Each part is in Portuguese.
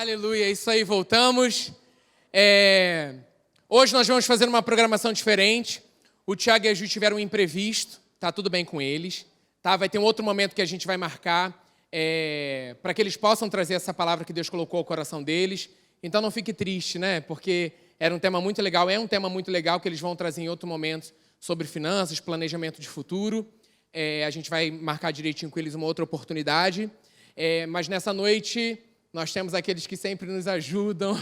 Aleluia, é isso aí, voltamos. Hoje nós vamos fazer uma programação diferente. O Thiago e a Ju tiveram um imprevisto, tá tudo bem com eles. Tá? Vai ter um outro momento que a gente vai marcar para que eles possam trazer essa palavra que Deus colocou ao coração deles. Então não fique triste, né? Porque era um tema muito legal, é um tema muito legal que eles vão trazer em outro momento sobre finanças, planejamento de futuro. A gente vai marcar direitinho com eles uma outra oportunidade. Mas nessa noite nós temos aqueles que sempre nos ajudam,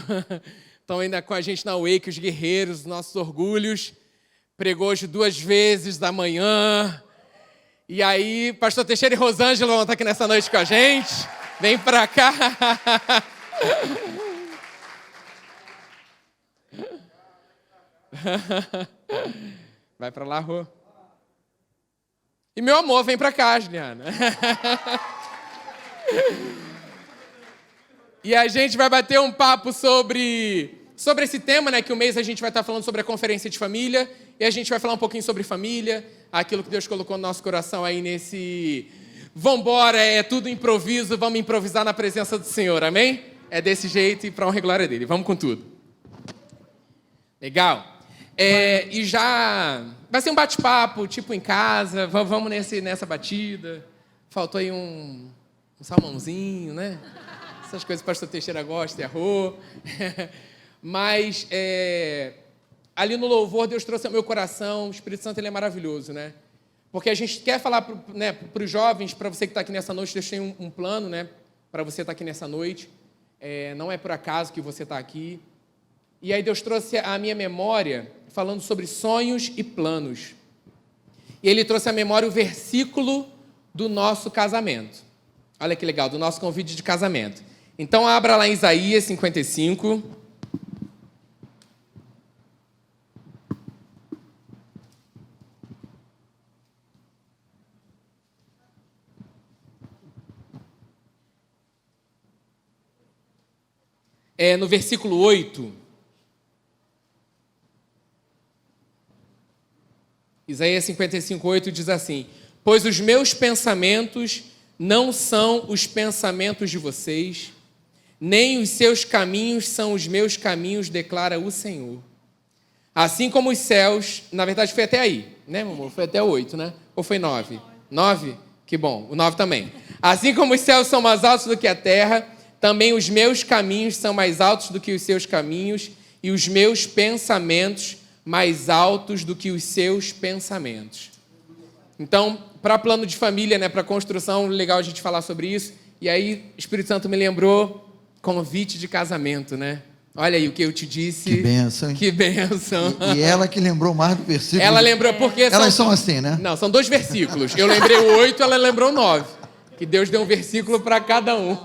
estão ainda com a gente na Wake, os guerreiros, os nossos orgulhos. Pregou hoje 2 vezes da manhã. E aí, pastor Teixeira e Rosângela vão estar aqui nessa noite com a gente. Vem pra cá. Vai pra lá, Rô. E meu amor, vem pra cá, Juliana. E a gente vai bater um papo sobre esse tema, né? Que o mês a gente vai estar falando sobre a conferência de família. E a gente vai falar um pouquinho sobre família. Aquilo que Deus colocou no nosso coração aí nesse... Vambora, é tudo improviso, vamos improvisar na presença do Senhor, amém? É desse jeito e para honra e glória dele. Vamos com tudo. Legal. E já... Vai ser um bate-papo, tipo em casa. Vamos nessa batida. Faltou aí um salmãozinho, né? Essas coisas que o pastor Teixeira gosta, arroz. Mas ali no louvor, Deus trouxe ao meu coração. O Espírito Santo ele é maravilhoso, né? Porque a gente quer falar para os jovens, para você que está aqui nessa noite, Deus tem um plano, né? Para você estar aqui nessa noite. Não é por acaso que você está aqui. E aí Deus trouxe à minha memória, falando sobre sonhos e planos. E Ele trouxe à memória o versículo do nosso casamento. Olha que legal, do nosso convite de casamento. Então, abra lá em Isaías 55. No versículo 8. Isaías 55, 8 diz assim: pois os meus pensamentos não são os pensamentos de vocês, nem os seus caminhos são os meus caminhos, declara o Senhor. Assim como os céus... Na verdade, foi até aí, né, meu amor? Foi até o 8, né? Ou foi 9? 9? Que bom, o 9 também. Assim como os céus são mais altos do que a terra, também os meus caminhos são mais altos do que os seus caminhos, e os meus pensamentos mais altos do que os seus pensamentos. Então, para plano de família, né, para construção, legal a gente falar sobre isso. E aí, o Espírito Santo me lembrou convite de casamento, né? Olha aí o que eu te disse. Que bênção, hein? Que bênção. E ela que lembrou mais do versículo. Ela lembrou porque... Elas são assim, né? Não, são 2 versículos. Eu lembrei o 8, ela lembrou o 9. Que Deus deu um versículo para cada um.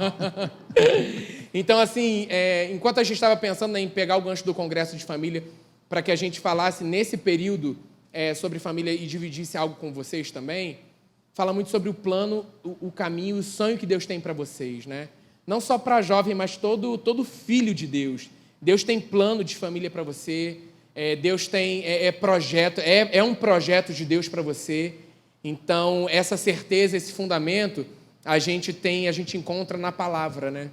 Então, assim, enquanto a gente estava pensando em pegar o gancho do Congresso de Família, para que a gente falasse nesse período sobre família e dividisse algo com vocês também, fala muito sobre o plano, o caminho, o sonho que Deus tem para vocês, né? Não só para jovem, mas todo filho de Deus. Deus tem plano de família para você, Deus tem projeto, é um projeto de Deus para você. Então, essa certeza, esse fundamento, a gente encontra na palavra, né?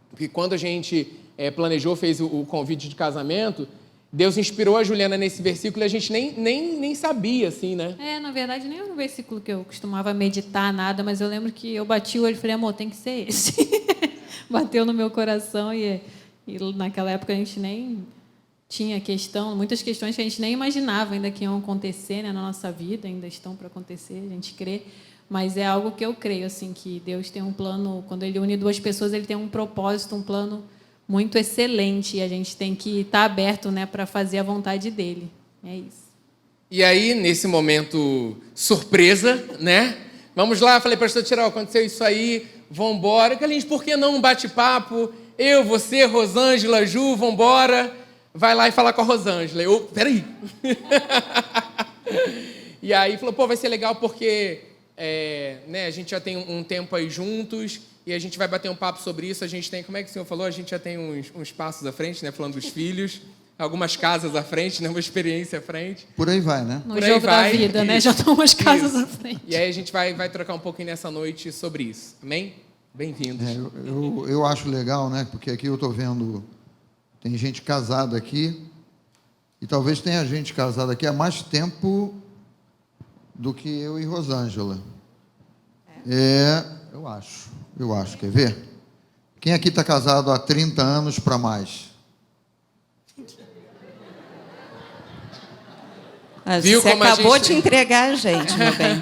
Porque quando a gente planejou, fez o convite de casamento, Deus inspirou a Juliana nesse versículo e a gente nem sabia, assim, né? Na verdade, nem era um versículo que eu costumava meditar, nada, mas eu lembro que eu bati o olho e falei, amor, tem que ser esse. Bateu no meu coração e naquela época a gente nem tinha muitas questões que a gente nem imaginava ainda que iam acontecer, né, na nossa vida, ainda estão para acontecer, a gente crê, mas é algo que eu creio, assim, que Deus tem um plano, quando Ele une 2 pessoas, Ele tem um propósito, um plano muito excelente, e a gente tem que estar aberto, né, para fazer a vontade dEle. É isso. E aí, nesse momento surpresa, né? Vamos lá, falei, pastor Tirão, aconteceu isso aí, vambora. Carlinhos, por que não um bate-papo? Eu, você, Rosângela, Ju, vambora. Vai lá e falar com a Rosângela. Peraí. E aí falou, vai ser legal porque né, a gente já tem um tempo aí juntos e a gente vai bater um papo sobre isso. A gente tem, como é que o senhor falou? A gente já tem uns passos à frente, né? Falando dos filhos. Algumas casas à frente, né? Uma experiência à frente. Por aí vai, né? No jogo da vida, né? Já estão umas casas à frente. E aí a gente vai trocar um pouquinho nessa noite sobre isso. Amém? Bem-vindos. Eu acho legal, né? Porque aqui eu estou vendo, tem gente casada aqui, e talvez tenha gente casada aqui há mais tempo do que eu e Rosângela. Eu acho. Quer ver? Quem aqui está casado há 30 anos para mais? Você acabou de entregar a gente, meu bem.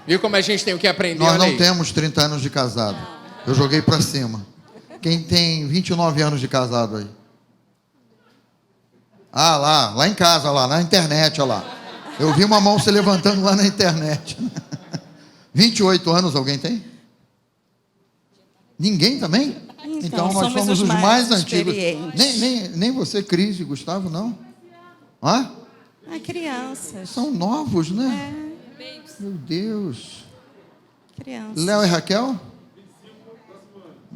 Viu como a gente tem o que aprender? Nós não temos 30 anos de casado. Eu joguei para cima. Quem tem 29 anos de casado aí? Ah, lá em casa, lá na internet, olha lá. Eu vi uma mão se levantando lá na internet. 28 anos alguém tem? Ninguém também? Então nós somos os mais antigos. Nem você, Cris e Gustavo, não? Hã? Crianças. São novos, né? Meu Deus. Crianças. Léo e Raquel?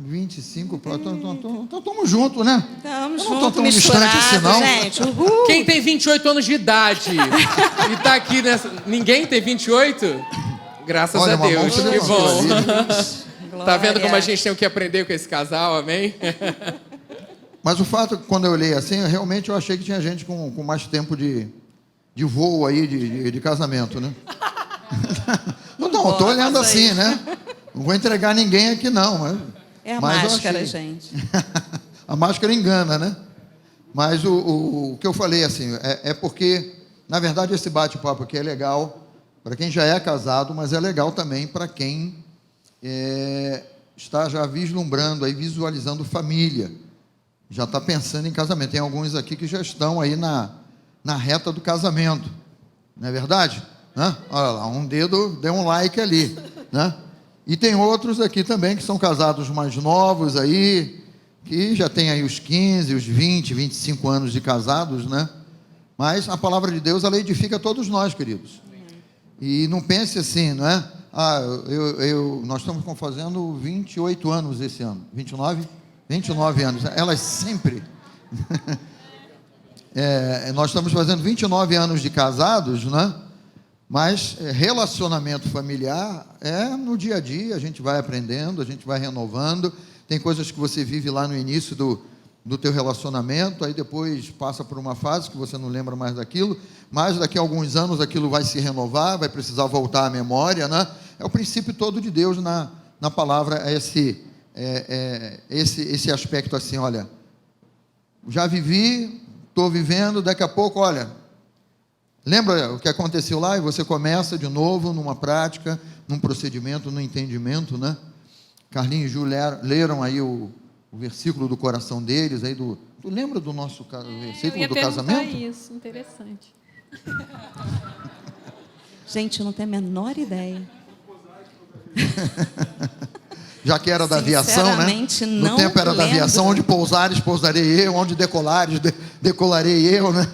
25, então estamos juntos, né? Estamos juntos, tão distante assim, não. Gente. Uhul. Quem tem 28 anos de idade e está aqui nessa... Ninguém tem 28? Graças a Deus, que bom. Tá vendo como a gente tem o que aprender com esse casal, amém? Mas o fato, quando eu olhei assim, realmente eu achei que tinha gente com mais tempo de voo aí, de casamento, né? Não, estou olhando assim, né? Não vou entregar ninguém aqui, não. A máscara, gente. A máscara engana, né? Mas o que eu falei, assim, é porque, na verdade, esse bate-papo aqui é legal para quem já é casado, mas é legal também para quem está já vislumbrando, aí, visualizando família. Já está pensando em casamento. Tem alguns aqui que já estão aí na reta do casamento. Não é verdade? Né? Olha lá, um dedo, deu um like ali, né? E tem outros aqui também que são casados mais novos aí, que já tem aí os 15, os 20, 25 anos de casados, né? Mas a palavra de Deus, ela edifica todos nós, queridos. E não pense assim, não é? Nós estamos fazendo 28 anos esse ano. 29? 29 anos. Elas sempre... nós estamos fazendo 29 anos de casados, né? Mas relacionamento familiar no dia a dia, a gente vai aprendendo, a gente vai renovando. Tem coisas que você vive lá no início do teu relacionamento, aí depois passa por uma fase que você não lembra mais daquilo, mas daqui a alguns anos aquilo vai se renovar, vai precisar voltar à memória, né? É o princípio todo de Deus na palavra, esse aspecto assim, olha, já vivi, estou vivendo, daqui a pouco, olha... Lembra o que aconteceu lá? E você começa de novo numa prática, num procedimento, num entendimento, né? Carlinhos e Ju leram aí o versículo do coração deles. Aí tu lembra do nosso versículo do casamento? Isso, interessante. Gente, eu não tenho a menor ideia. Já que era da aviação, né? No tempo era da aviação, onde pousares, pousarei eu, onde decolares, decolarei eu, né?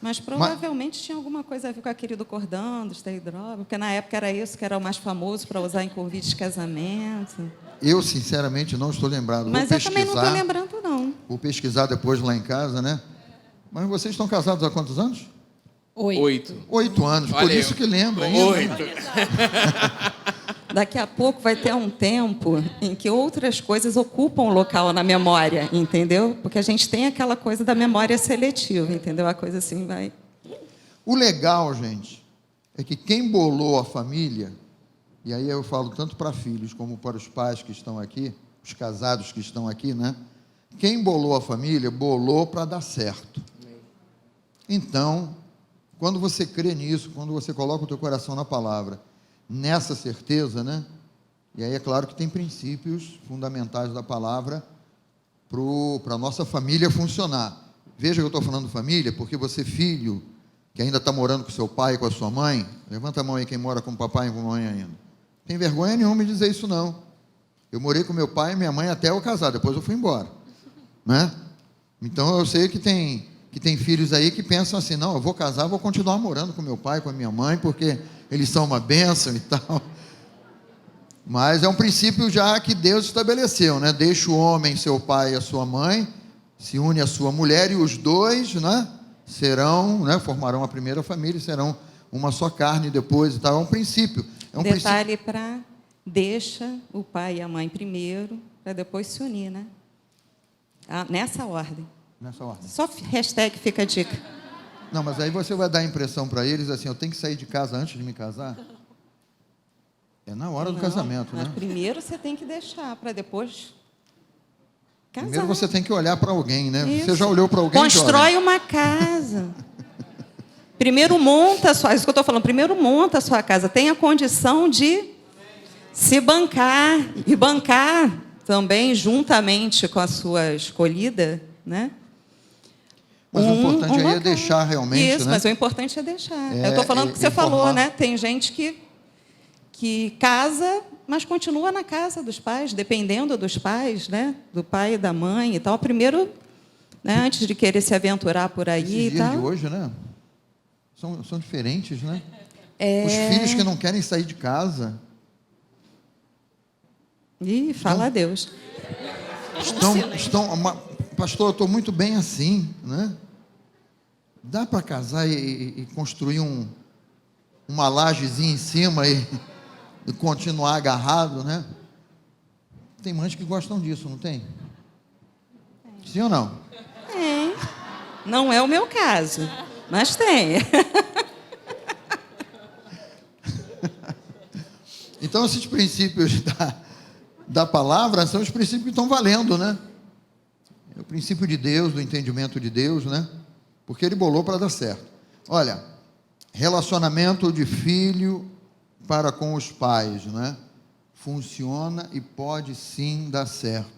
Mas provavelmente tinha alguma coisa a ver com aquele do cordão, do stay droga, porque na época era isso que era o mais famoso para usar em convite de casamento. Eu, sinceramente, não estou lembrado. Mas eu também não estou lembrando, não. Vou pesquisar depois lá em casa, né? Mas vocês estão casados há quantos anos? 8. 8 anos, Olha por isso que lembra ainda. 8. Daqui a pouco vai ter um tempo em que outras coisas ocupam o local na memória, entendeu? Porque a gente tem aquela coisa da memória seletiva, entendeu? A coisa assim vai... O legal, gente, é que quem bolou a família, e aí eu falo tanto para filhos como para os pais que estão aqui, os casados que estão aqui, né? Quem bolou a família, bolou para dar certo. Então, quando você crê nisso, quando você coloca o teu coração na palavra, nessa certeza, né? E aí é claro que tem princípios fundamentais da palavra para a nossa família funcionar. Veja que eu estou falando família, porque você, filho, que ainda está morando com seu pai e com a sua mãe, levanta a mão aí quem mora com o papai e com a mãe ainda. Não tem vergonha nenhuma de dizer isso, não. Eu morei com meu pai e minha mãe até eu casar, depois eu fui embora. Né? Então eu sei que tem filhos aí que pensam assim, não, eu vou casar, vou continuar morando com meu pai, com a minha mãe, porque eles são uma bênção e tal. Mas é um princípio já que Deus estabeleceu, né? Deixa o homem, seu pai e a sua mãe, se une à sua mulher e os dois, né? Serão, né? Formarão a primeira família, serão uma só carne depois e tal. É um princípio. Detalhe para deixa o pai e a mãe primeiro, para depois se unir, né? Nessa ordem. Nessa ordem. Só hashtag fica a dica. Não, mas aí você vai dar a impressão para eles assim, eu tenho que sair de casa antes de me casar? É na hora do casamento, mas né? primeiro você tem que deixar, para depois casar. Primeiro você tem que olhar para alguém, né? Isso. Você já olhou para alguém? Constrói uma casa. Primeiro monta a sua... Isso que eu estou falando. Primeiro monta a sua casa. Tenha condição de se bancar. E bancar também, juntamente com a sua escolhida, né? Mas o importante aí é local. deixar realmente, Isso, né? mas o importante é deixar. Eu estou falando o que você informar. falou, né? Tem gente que casa, mas continua na casa dos pais, dependendo dos pais, né? Do pai e da mãe e tal. Primeiro, né? Antes de querer se aventurar por aí Esses e dias tal. de hoje, né? São diferentes, né? Os filhos que não querem sair de casa Ih, fala a Deus. pastor, eu estou muito bem assim, né? Dá para casar e construir uma lajezinha em cima e continuar agarrado, né? Tem mães que gostam disso, não tem? Sim ou não? Tem. Não é o meu caso, mas tem. Então, esses princípios da palavra são os princípios que estão valendo, né? É o princípio de Deus, do entendimento de Deus, né? Porque Ele bolou para dar certo. Olha, relacionamento de filho para com os pais, né? Funciona e pode sim dar certo.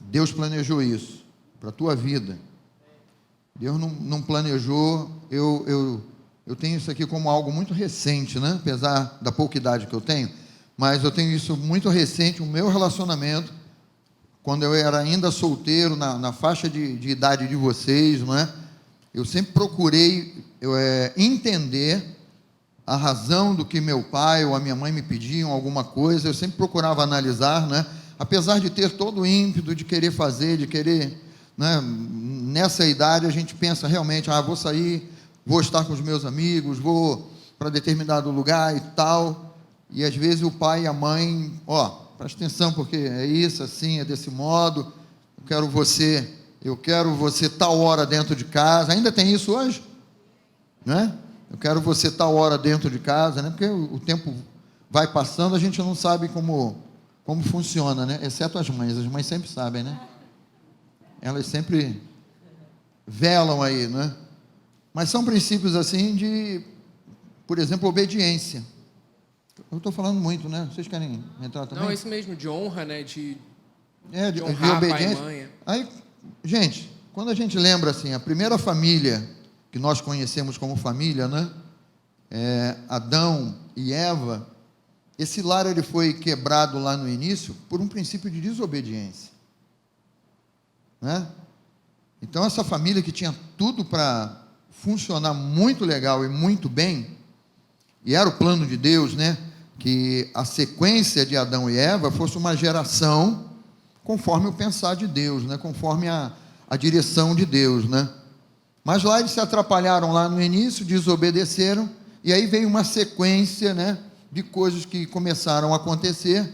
Deus planejou isso para a tua vida. Deus não planejou. Eu tenho isso aqui como algo muito recente, né? Apesar da pouca idade que eu tenho, mas eu tenho isso muito recente, o meu relacionamento, quando eu era ainda solteiro, na faixa de idade de vocês, não é? Eu sempre procurei entender a razão do que meu pai ou a minha mãe me pediam, alguma coisa, eu sempre procurava analisar, né? Apesar de ter todo o ímpeto de querer fazer, de querer, né? Nessa idade a gente pensa realmente, vou sair, vou estar com os meus amigos, vou para determinado lugar e tal, e às vezes o pai e a mãe, presta atenção, porque é isso, assim, é desse modo, eu quero você tal hora dentro de casa, ainda tem isso hoje? Né? Eu quero você tal hora dentro de casa, né? Porque o tempo vai passando, a gente não sabe como funciona, né? Exceto as mães sempre sabem, né? Elas sempre velam aí, né? Mas são princípios assim de, por exemplo, obediência. Eu estou falando muito, né? Vocês querem entrar também? Não, é isso mesmo, de honra, né? De de honrar obediência. pai e mãe. Aí, gente, quando a gente lembra assim, a primeira família que nós conhecemos como família, né? Adão e Eva, esse lar ele foi quebrado lá no início por um princípio de desobediência, né? Então essa família que tinha tudo para funcionar muito legal e muito bem, e era o plano de Deus, né? Que a sequência de Adão e Eva fosse uma geração conforme o pensar de Deus, né? Conforme a direção de Deus, né? Mas lá eles se atrapalharam lá no início, desobedeceram, e aí veio uma sequência, né, de coisas que começaram a acontecer,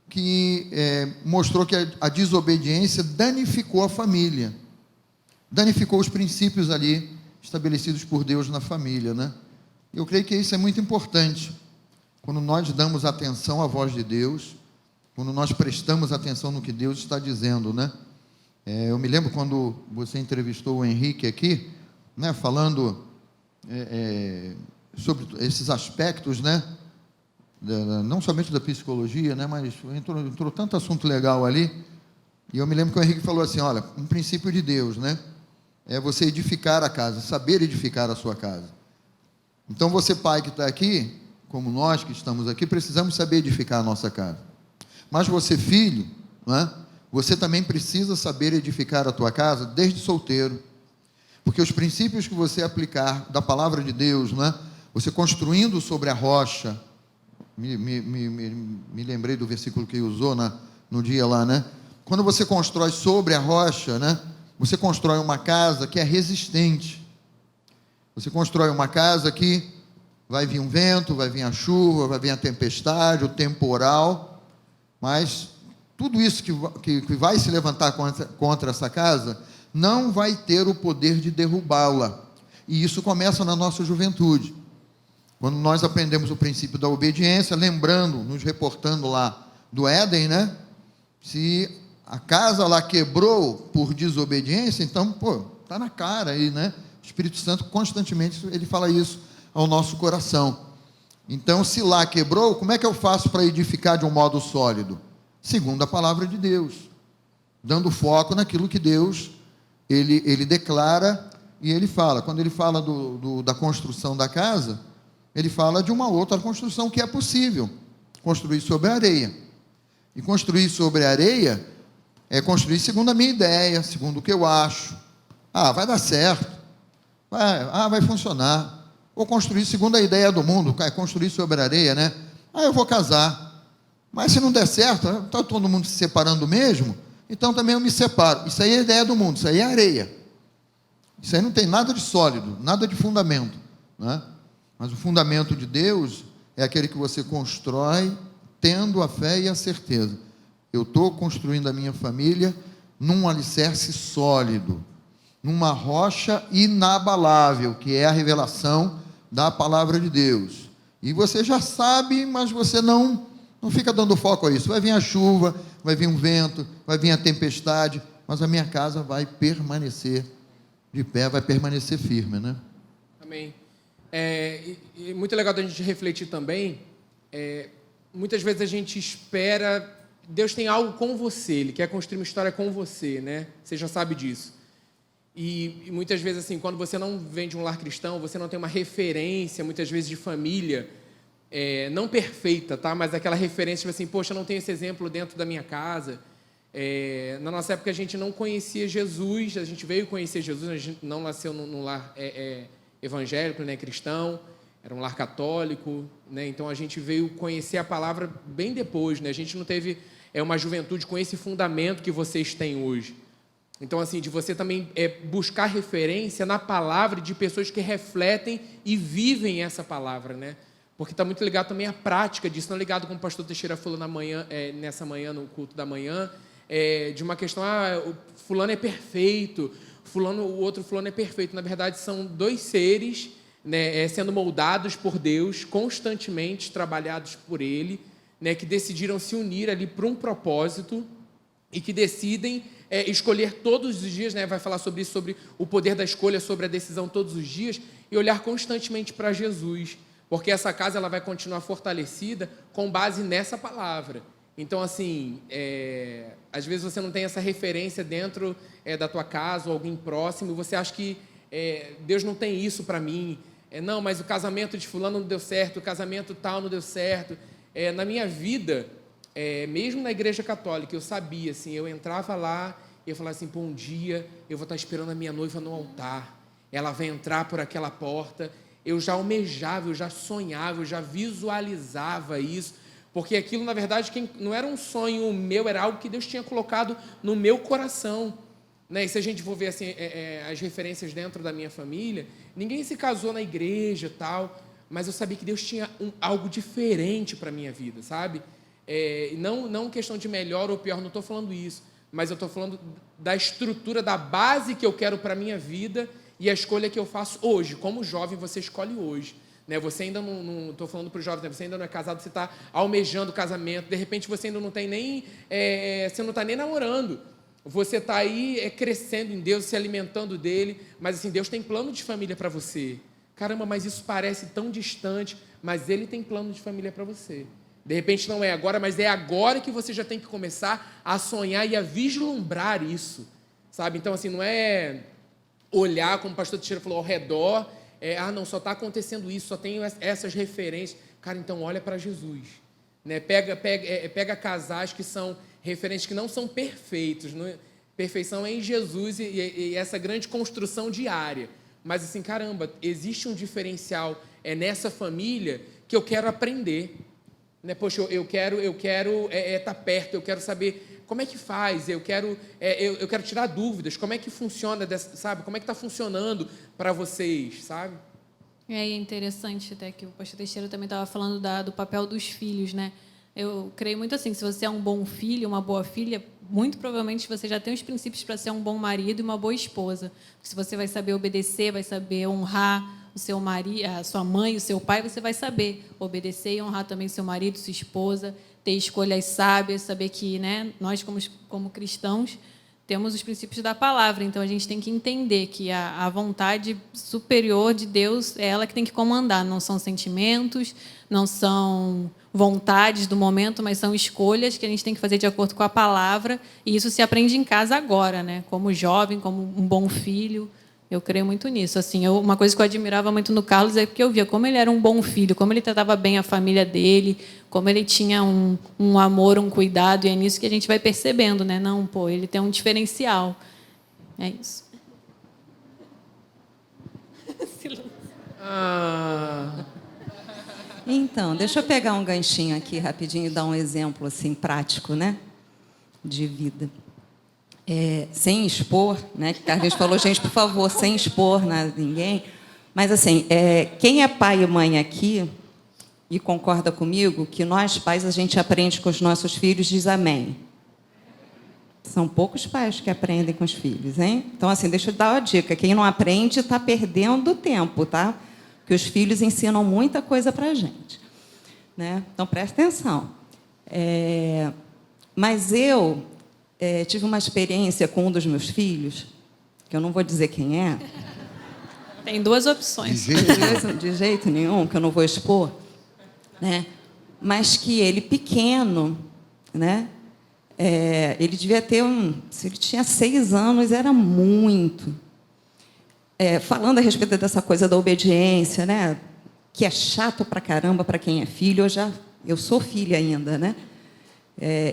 que mostrou que a desobediência danificou a família, danificou os princípios ali estabelecidos por Deus na família, né? Eu creio que isso é muito importante, quando nós damos atenção à voz de Deus, quando nós prestamos atenção no que Deus está dizendo, né? Eu me lembro quando você entrevistou o Henrique aqui, né, falando sobre esses aspectos, né, não somente da psicologia, né, mas entrou tanto assunto legal ali, e eu me lembro que o Henrique falou assim, olha, um princípio de Deus, né, é você edificar a casa, saber edificar a sua casa. Então você, pai que está aqui, como nós que estamos aqui, precisamos saber edificar a nossa casa. Mas você, filho, né, você também precisa saber edificar a tua casa desde solteiro, porque os princípios que você aplicar da palavra de Deus, né, você construindo sobre a rocha, me lembrei do versículo que usou no dia lá, né? Quando você constrói sobre a rocha, né, você constrói uma casa que é resistente, você constrói uma casa que Vai vir um vento, vai vir a chuva, vai vir a tempestade, o temporal, mas tudo isso que vai se levantar contra essa casa não vai ter o poder de derrubá-la. E isso começa na nossa juventude. Quando nós aprendemos o princípio da obediência, lembrando, nos reportando lá do Éden, né? Se a casa lá quebrou por desobediência, então, está na cara aí, né? O Espírito Santo constantemente, ele fala isso ao nosso coração. Então, se lá quebrou, como é que eu faço para edificar de um modo sólido? Segundo a palavra de Deus, dando foco naquilo que Deus, ele declara e ele fala. Quando ele fala da construção da casa, ele fala de uma outra construção que é possível, construir sobre a areia. E construir sobre a areia é construir segundo a minha ideia, segundo o que eu acho. Vai dar certo, vai funcionar. Ou construir segundo a ideia do mundo, construir sobre a areia, né? Eu vou casar. Mas se não der certo, está todo mundo se separando mesmo, então também eu me separo. Isso aí é a ideia do mundo, isso aí é areia. Isso aí não tem nada de sólido, nada de fundamento, né? Mas o fundamento de Deus é aquele que você constrói tendo a fé e a certeza. Eu estou construindo a minha família num alicerce sólido, numa rocha inabalável, que é a revelação da palavra de Deus. E você já sabe, mas você não fica dando foco a isso. Vai vir a chuva, vai vir um vento, vai vir a tempestade, mas a minha casa vai permanecer de pé, vai permanecer firme, né? Amém. E muito legal da gente refletir também, muitas vezes a gente espera, Deus tem algo com você, Ele quer construir uma história com você, né? Você já sabe disso. E muitas vezes, assim, quando você não vem de um lar cristão, você não tem uma referência, muitas vezes, de família, não perfeita, tá? Mas aquela referência, tipo assim, poxa, eu não tenho esse exemplo dentro da minha casa. Na nossa época, a gente não conhecia Jesus, a gente veio conhecer Jesus, a gente não nasceu num lar evangélico, né, cristão, era um lar católico, né? Então a gente veio conhecer a palavra bem depois, né? A gente não teve uma juventude com esse fundamento que vocês têm hoje. Então, assim, de você também buscar referência na palavra de pessoas que refletem e vivem essa palavra, né? Porque está muito ligado também à prática disso, não ligado como o pastor Teixeira falou nessa manhã, no culto da manhã, de uma questão, o fulano é perfeito, o outro fulano é perfeito. Na verdade, são dois seres, né, sendo moldados por Deus, constantemente trabalhados por Ele, né, que decidiram se unir ali para um propósito e que decidem escolher todos os dias, né, vai falar sobre isso, sobre o poder da escolha, sobre a decisão todos os dias, e olhar constantemente para Jesus, porque essa casa ela vai continuar fortalecida com base nessa palavra. Então, assim, às vezes você não tem essa referência dentro da tua casa ou alguém próximo, e você acha que Deus não tem isso para mim. Não, mas o casamento de fulano não deu certo, o casamento tal não deu certo. Na minha vida, mesmo na igreja católica, eu sabia, assim, eu entrava lá e eu falava assim, um dia eu vou estar esperando a minha noiva no altar, ela vai entrar por aquela porta. Eu já almejava, eu já sonhava, eu já visualizava isso, porque aquilo, na verdade, não era um sonho meu, era algo que Deus tinha colocado no meu coração, né? E se a gente for ver assim, as referências dentro da minha família, ninguém se casou na igreja e tal, mas eu sabia que Deus tinha algo diferente para a minha vida, sabe? Não questão de melhor ou pior, não estou falando isso, mas eu estou falando da estrutura, da base que eu quero para a minha vida e a escolha que eu faço hoje. Como jovem, você escolhe hoje, né? Você ainda não estou falando para os jovens, né? Você ainda não é casado, você está almejando casamento, de repente você ainda não tem nem, você não está nem namorando, você está aí crescendo em Deus, se alimentando dele, mas assim, Deus tem plano de família para você. Caramba, mas isso parece tão distante, mas Ele tem plano de família para você. De repente não é agora, mas é agora que você já tem que começar a sonhar e a vislumbrar isso, sabe? Então, assim, não é olhar, como o pastor Teixeira falou, ao redor, não, só está acontecendo isso, só tenho essas referências. Cara, então olha para Jesus, né? Pega casais que são referentes, que não são perfeitos, não é? Perfeição é em Jesus e essa grande construção diária. Mas assim, caramba, existe um diferencial nessa família que eu quero aprender, né? Poxa, eu quero estar perto, eu quero saber como é que faz, eu quero tirar dúvidas, como é que funciona, sabe? Como é que está funcionando para vocês, sabe? É interessante até que o pastor Teixeira também estava falando do papel dos filhos, né? Eu creio muito assim, se você é um bom filho, uma boa filha, muito provavelmente você já tem os princípios para ser um bom marido e uma boa esposa. Porque se você vai saber obedecer, vai saber honrar o seu marido, a sua mãe, o seu pai, você vai saber obedecer e honrar também seu marido, sua esposa, ter escolhas sábias, saber que, né, nós como cristãos temos os princípios da palavra, então a gente tem que entender que a vontade superior de Deus é ela que tem que comandar, não são sentimentos, não são vontades do momento, mas são escolhas que a gente tem que fazer de acordo com a palavra, e isso se aprende em casa agora, né? Como jovem, como um bom filho. Eu creio muito nisso. Assim, uma coisa que eu admirava muito no Carlos é porque eu via como ele era um bom filho, como ele tratava bem a família dele, como ele tinha um amor, um cuidado, e é nisso que a gente vai percebendo, né? Não, pô, ele tem um diferencial. É isso. Então, deixa eu pegar um ganchinho aqui rapidinho e dar um exemplo assim prático, né, de vida. Sem expor, né? Que Carlinhos falou, gente, por favor, sem expor ninguém. Mas, assim, quem é pai e mãe aqui e concorda comigo que nós, pais, a gente aprende com os nossos filhos, diz amém. São poucos pais que aprendem com os filhos, hein? Então, assim, deixa eu dar uma dica. Quem não aprende está perdendo tempo, tá? Porque os filhos ensinam muita coisa para a gente, né? Então, presta atenção. Mas eu... tive uma experiência com um dos meus filhos, que eu não vou dizer quem é. Tem duas opções. De jeito nenhum, que eu não vou expor, né? Mas que ele pequeno, né? Ele devia ter se ele tinha 6 anos, era muito. Falando a respeito dessa coisa da obediência, né? Que é chato pra caramba para quem é filho. Eu sou filha ainda, né?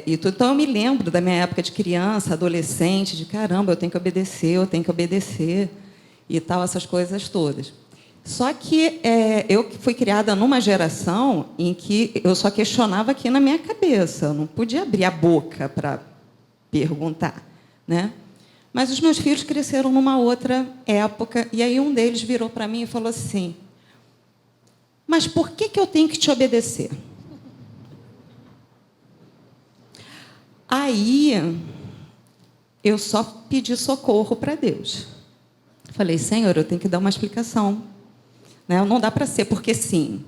Então, eu me lembro da minha época de criança, adolescente, de caramba, eu tenho que obedecer, e tal, essas coisas todas. Só que eu fui criada numa geração em que eu só questionava aqui na minha cabeça, eu não podia abrir a boca para perguntar, né? Mas os meus filhos cresceram numa outra época, e aí um deles virou para mim e falou assim: mas por que eu tenho que te obedecer? Aí, eu só pedi socorro para Deus. Falei, Senhor, eu tenho que dar uma explicação. Né? Não dá para ser porque sim.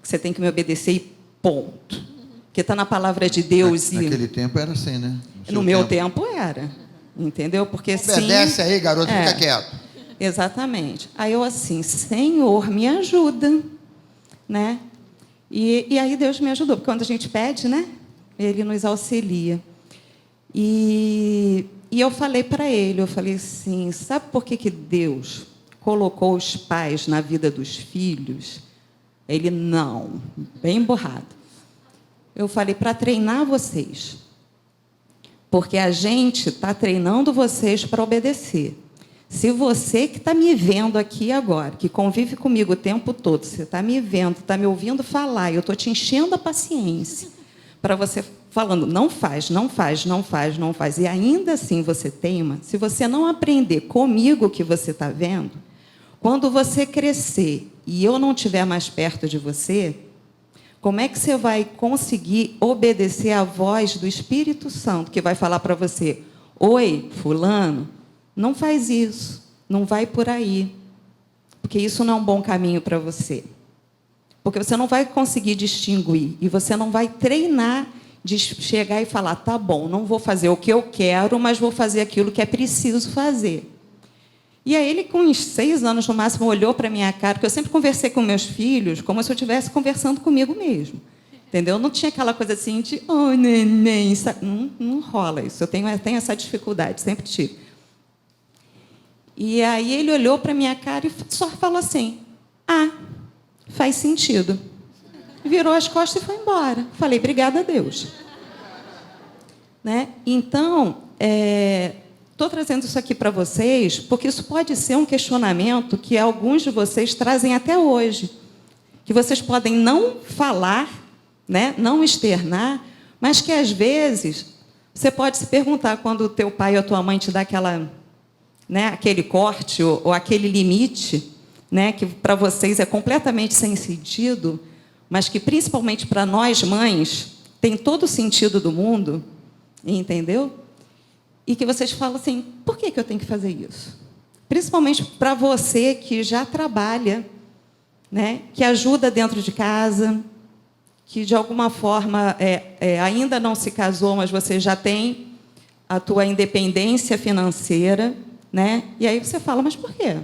Você tem que me obedecer e ponto. Porque está na palavra de Deus. Naquele tempo era assim, né? No meu tempo era. Entendeu? Porque sim... Obedece aí, garoto, fica quieto. Exatamente. Aí eu assim, Senhor, me ajuda. Né? E aí Deus me ajudou. Porque quando a gente pede, né? Ele nos auxilia. E eu falei para ele, eu falei assim, sabe por que Deus colocou os pais na vida dos filhos? Ele, não, bem borrado. Eu falei, para treinar vocês. Porque a gente está treinando vocês para obedecer. Se você que está me vendo aqui agora, que convive comigo o tempo todo, você está me vendo, está me ouvindo falar, e eu estou te enchendo a paciência, para você falando, não faz, não faz, não faz, não faz, e ainda assim você teima, se você não aprender comigo o que você está vendo, quando você crescer e eu não estiver mais perto de você, como é que você vai conseguir obedecer à voz do Espírito Santo, que vai falar para você, oi, fulano, não faz isso, não vai por aí, porque isso não é um bom caminho para você. Porque você não vai conseguir distinguir e você não vai treinar de chegar e falar, tá bom, não vou fazer o que eu quero, mas vou fazer aquilo que é preciso fazer. E aí ele, com uns 6 anos no máximo, olhou para a minha cara, porque eu sempre conversei com meus filhos como se eu estivesse conversando comigo mesmo. Entendeu? Não tinha aquela coisa assim de, oh, neném, não rola isso. Eu tenho essa dificuldade, sempre tive. E aí ele olhou para a minha cara e só falou assim, faz sentido. Virou as costas e foi embora. Falei, obrigada a Deus. Né? Então, estou trazendo isso aqui para vocês, porque isso pode ser um questionamento que alguns de vocês trazem até hoje. Que vocês podem não falar, né? Não externar, mas que, às vezes, você pode se perguntar quando o teu pai ou a tua mãe te dá aquele corte ou aquele limite, né, que para vocês é completamente sem sentido, mas que principalmente para nós mães tem todo o sentido do mundo, entendeu? E que vocês falam assim, por que eu tenho que fazer isso? Principalmente para você que já trabalha, né, que ajuda dentro de casa, que de alguma forma ainda não se casou, mas você já tem a tua independência financeira, né? E aí você fala, mas por quê?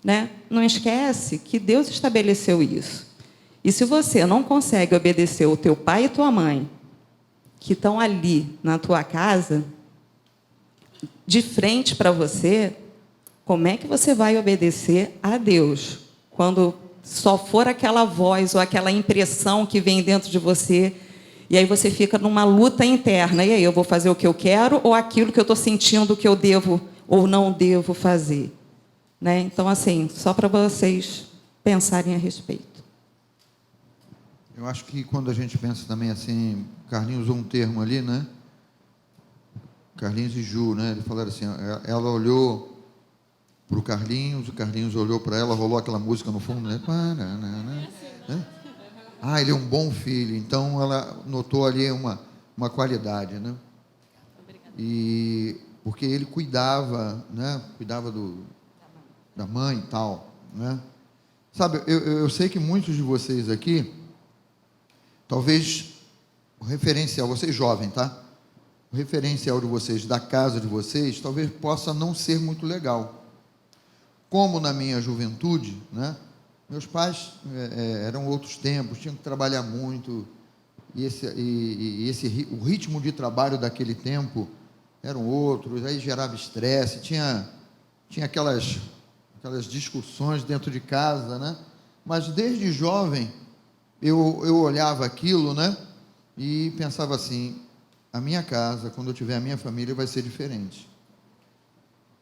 Né? Não esquece que Deus estabeleceu isso. E se você não consegue obedecer o teu pai e tua mãe, que estão ali na tua casa, de frente para você, como é que você vai obedecer a Deus quando só for aquela voz ou aquela impressão que vem dentro de você, e aí você fica numa luta interna, e aí eu vou fazer o que eu quero ou aquilo que eu estou sentindo que eu devo ou não devo fazer? Né? Então, assim, só para vocês pensarem a respeito. Eu acho que quando a gente pensa também assim, Carlinhos usou um termo ali, né? Carlinhos e Ju, né? Eles falaram assim, ela olhou para o Carlinhos olhou para ela, rolou aquela música no fundo, né? Ah, ele é um bom filho. Então, ela notou ali uma qualidade, né? E porque ele cuidava, né? Cuidava da mãe e tal, né? Sabe, eu sei que muitos de vocês aqui, talvez o referencial, vocês jovens, tá? O referencial de vocês, da casa de vocês, talvez possa não ser muito legal. Como na minha juventude, né? Meus pais eram outros tempos, tinham que trabalhar muito, o ritmo de trabalho daquele tempo eram outros, aí gerava estresse, tinha aquelas discussões dentro de casa, né? Mas desde jovem eu olhava aquilo, né? E pensava assim, a minha casa, quando eu tiver a minha família, vai ser diferente.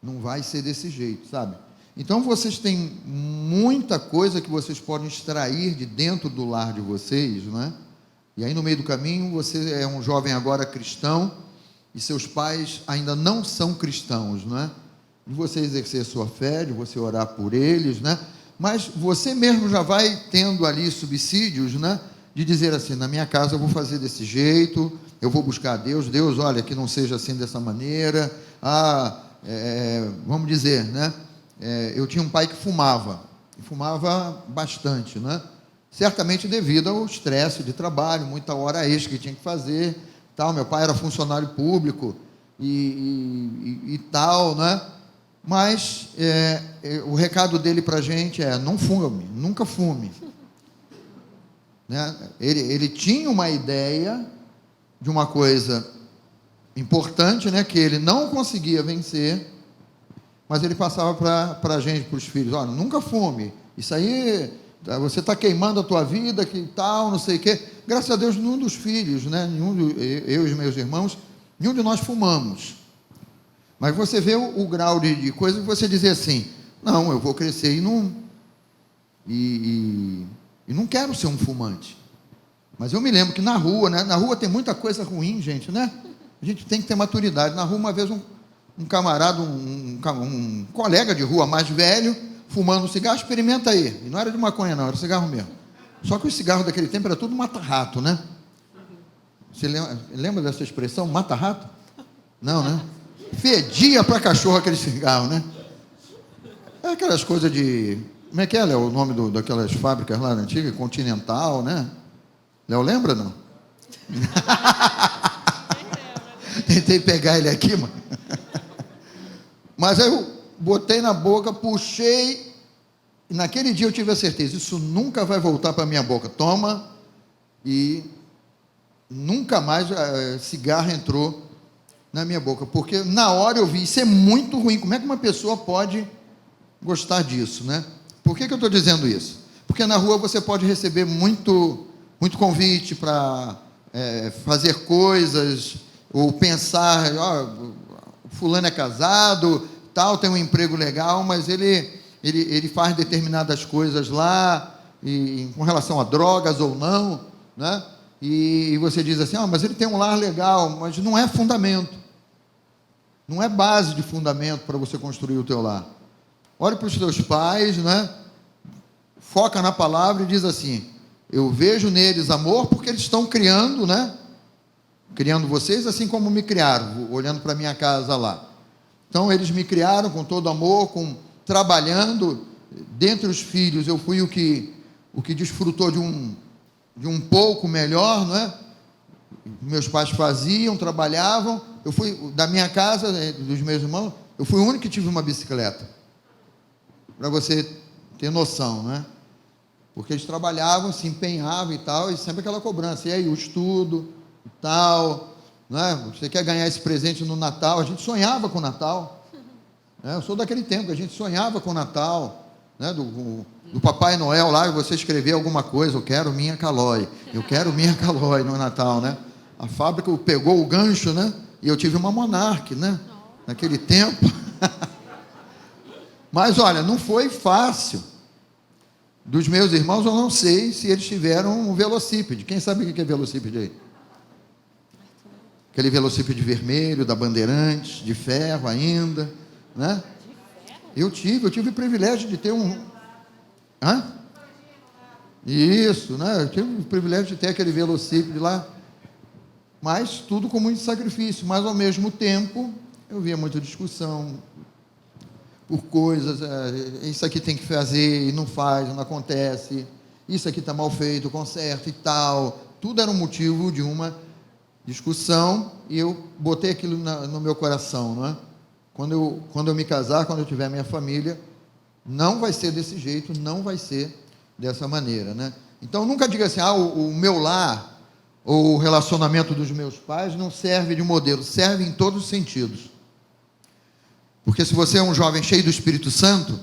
Não vai ser desse jeito, sabe? Então, vocês têm muita coisa que vocês podem extrair de dentro do lar de vocês, né? E aí, no meio do caminho, você é um jovem agora cristão e seus pais ainda não são cristãos, né? De você exercer a sua fé, de você orar por eles, né? Mas você mesmo já vai tendo ali subsídios, né? De dizer assim, na minha casa eu vou fazer desse jeito, eu vou buscar a Deus, olha, que não seja assim dessa maneira. Vamos dizer, né? Eu tinha um pai que fumava, e fumava bastante, né? Certamente devido ao estresse de trabalho, muita hora extra que tinha que fazer, tal. Meu pai era funcionário público e tal, né? Mas o recado dele para a gente não fume, nunca fume. Né? Ele tinha uma ideia de uma coisa importante, né? Que ele não conseguia vencer, mas ele passava para a gente, para os filhos, olha, nunca fume, isso aí, você está queimando a tua vida, que tal, não sei o quê. Graças a Deus, nenhum dos filhos, né, eu e os meus irmãos, nenhum de nós fumamos. Mas você vê o grau de coisa que você dizer assim, não, eu vou crescer e não quero ser um fumante. Mas eu me lembro que na rua, né, na rua tem muita coisa ruim, gente, né? A gente tem que ter maturidade. Na rua, uma vez, um camarada, um colega de rua mais velho, fumando um cigarro, experimenta aí. E não era de maconha, não, era cigarro mesmo. Só que o cigarro daquele tempo era tudo mata-rato, né? Você lembra dessa expressão, mata-rato? Não, né? Fedia para cachorro aquele cigarro, né? É aquelas coisas de... Como é que é, Léo, o nome daquelas fábricas lá antigas? Continental, né? Léo, lembra, não? Tentei pegar ele aqui, mano. Mas aí eu botei na boca, puxei, e naquele dia eu tive a certeza, isso nunca vai voltar para a minha boca. Toma, e nunca mais cigarro entrou na minha boca, porque na hora eu vi, isso é muito ruim. Como é que uma pessoa pode gostar disso, né? Por que eu estou dizendo isso? Porque na rua você pode receber muito convite para fazer coisas, ou pensar, fulano é casado, tal, tem um emprego legal, mas ele faz determinadas coisas lá, com relação a drogas ou não, né? E você diz assim, mas ele tem um lar legal, mas não é fundamento, não é base de fundamento para você construir o teu lar. olhe para os teus pais, né? Foca na palavra e diz assim: eu vejo neles amor porque eles estão criando, né? Criando vocês assim como me criaram, olhando para a minha casa lá. Então, eles me criaram com todo amor, trabalhando. Dentre os filhos, eu fui o que desfrutou de um pouco melhor, não é? Meus pais faziam, trabalhavam. Eu fui, da minha casa, dos meus irmãos, eu fui o único que tive uma bicicleta. Para você ter noção, né? Porque eles trabalhavam, se empenhavam e tal, e sempre aquela cobrança. E aí, o estudo e tal, né? Você quer ganhar esse presente no Natal? A gente sonhava com o Natal. Né? Eu sou daquele tempo que a gente sonhava com o Natal, né? Do Papai Noel lá, e você escrever alguma coisa: eu quero minha Calói, eu quero minha Calói no Natal, né? A fábrica pegou o gancho, né? E eu tive uma Monarch, né? Naquele tempo. Mas olha, não foi fácil. Dos meus irmãos, eu não sei se eles tiveram um velocípede. Quem sabe o que é velocípede aí? Aquele velocípede vermelho, da Bandeirantes, de ferro ainda, né? Eu tive o privilégio de ter um... Hã? Isso, né? Eu tive o privilégio de ter aquele velocípede lá, mas tudo com muito sacrifício. Mas, ao mesmo tempo, eu via muita discussão por coisas, isso aqui tem que fazer e não faz, não acontece, isso aqui está mal feito, conserta e tal. Tudo era um motivo de uma discussão, e eu botei aquilo no meu coração, não é? Quando eu me casar, quando eu tiver minha família, não vai ser desse jeito, não vai ser dessa maneira, né? Então, nunca diga assim: o meu lar, ou o relacionamento dos meus pais não serve de modelo. Serve em todos os sentidos. Porque se você é um jovem cheio do Espírito Santo,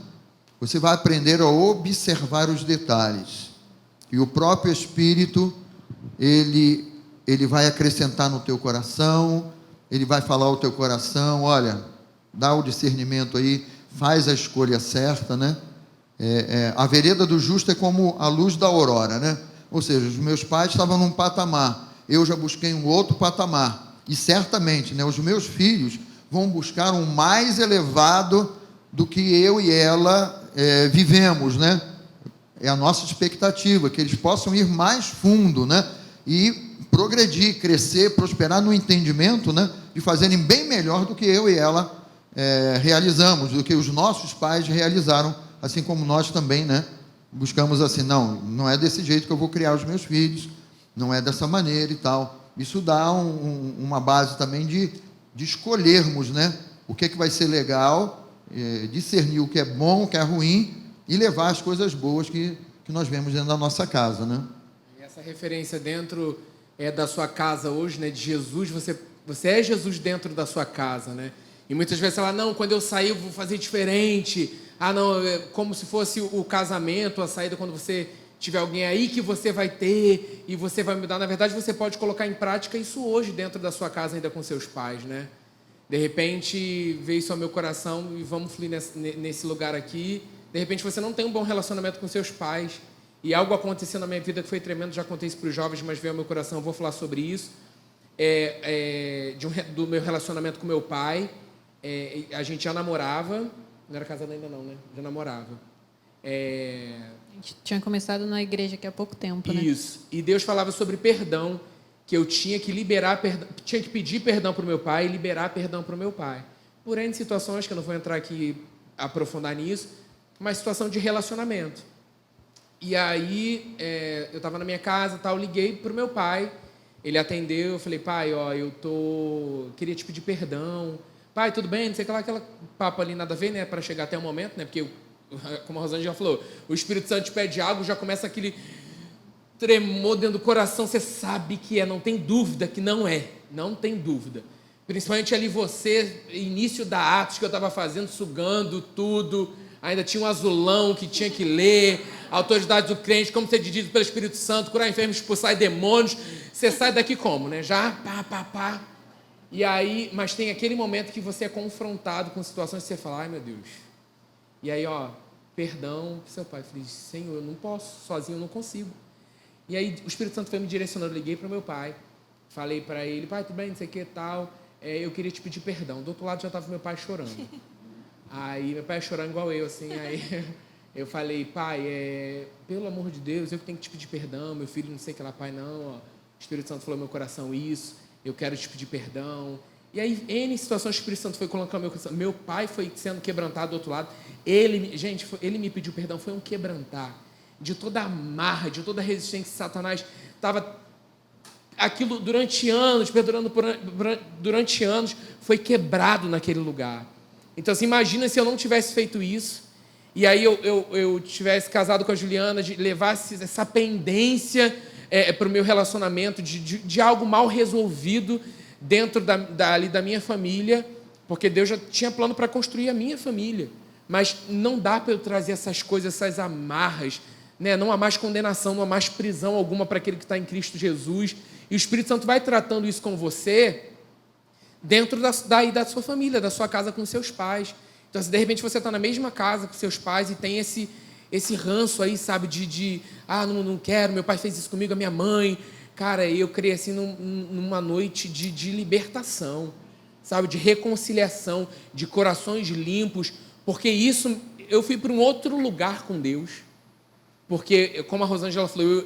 você vai aprender a observar os detalhes. E o próprio Espírito, ele vai acrescentar no teu coração, ele vai falar ao teu coração: olha, dá o discernimento aí, faz a escolha certa, né? A vereda do justo é como a luz da aurora, né? Ou seja, os meus pais estavam num patamar, eu já busquei um outro patamar. E certamente, né, os meus filhos vão buscar um mais elevado do que eu e ela vivemos, né? É a nossa expectativa, que eles possam ir mais fundo, né? E progredir, crescer, prosperar no entendimento, né? De fazerem bem melhor do que eu e ela realizamos, do que os nossos pais realizaram, assim como nós também, né? Buscamos assim: não é desse jeito que eu vou criar os meus filhos, não é dessa maneira e tal. Isso dá uma base também de escolhermos, né? O que vai ser legal, discernir o que é bom, o que é ruim, e levar as coisas boas que nós vemos dentro da nossa casa, né? E essa referência dentro da sua casa hoje, né? De Jesus, você é Jesus dentro da sua casa, né? E muitas vezes você fala: não, quando eu sair eu vou fazer diferente. Não, é como se fosse o casamento, a saída, quando você tiver alguém aí que você vai ter e você vai mudar. Na verdade, você pode colocar em prática isso hoje dentro da sua casa, ainda com seus pais, né? De repente, veio isso ao meu coração e vamos fluir nesse lugar aqui. De repente, você não tem um bom relacionamento com seus pais e algo aconteceu na minha vida que foi tremendo. Já contei isso para os jovens, mas veio ao meu coração, eu vou falar sobre isso. Do meu relacionamento com meu pai. A gente já namorava, não era casado ainda não, né? Já namorava. A gente tinha começado na igreja aqui há pouco tempo, né? Isso. E Deus falava sobre perdão, que eu tinha que liberar perdão, tinha que pedir perdão para o meu pai e liberar perdão para o meu pai. Por N situações, que eu não vou entrar aqui aprofundar nisso, mas situação de relacionamento. E aí, eu estava na minha casa, tal, liguei para o meu pai, ele atendeu, eu falei: pai, queria te pedir perdão. Pai, tudo bem? Não sei o que lá, aquela papo ali, nada a ver, né? Para chegar até o momento, né? Porque, como a Rosane já falou, o Espírito Santo te pede algo, já começa aquele tremor dentro do coração. Você sabe que não tem dúvida que não é. Não tem dúvida. Principalmente ali você, início da Atos que eu estava fazendo, sugando tudo. Ainda tinha um azulão que tinha que ler. Autoridade do crente, como ser dirigido pelo Espírito Santo, curar enfermos, expulsar demônios. Você sai daqui como, né? Já, pá. E aí, mas tem aquele momento que você é confrontado com situações que você fala: ai, meu Deus. E aí, perdão, seu pai. Eu falei: Senhor, eu não posso, sozinho eu não consigo. E aí o Espírito Santo foi me direcionando, eu liguei para o meu pai, falei para ele: pai, tudo bem, não sei o que, tal, eu queria te pedir perdão. Do outro lado já estava meu pai chorando. Aí meu pai ia chorando igual eu, assim, aí eu falei, pai, pelo amor de Deus, eu que tenho que te pedir perdão, meu filho não sei o que lá, pai, não, ó, o Espírito Santo falou no meu coração isso, eu quero te pedir perdão. E aí, N situações, o Espírito Santo foi colocando no meu coração, meu pai foi sendo quebrantado do outro lado, ele me pediu perdão, foi um quebrantar, de toda a marra, de toda a resistência que Satanás estava, aquilo durante anos, durante anos, foi quebrado naquele lugar. Então, assim, imagina se eu não tivesse feito isso, e aí eu tivesse casado com a Juliana, de levar essa pendência para o meu relacionamento, de algo mal resolvido dentro ali da minha família, porque Deus já tinha plano para construir a minha família. Mas não dá para eu trazer essas coisas, essas amarras, né? Não há mais condenação, não há mais prisão alguma para aquele que está em Cristo Jesus. E o Espírito Santo vai tratando isso com você dentro da sua família, da sua casa com seus pais. Então, se de repente você está na mesma casa com seus pais e tem esse ranço aí, sabe, não quero, meu pai fez isso comigo, a minha mãe. Cara, eu creio assim numa noite de libertação, sabe, de reconciliação, de corações limpos, porque isso, eu fui para um outro lugar com Deus, porque, como a Rosângela falou,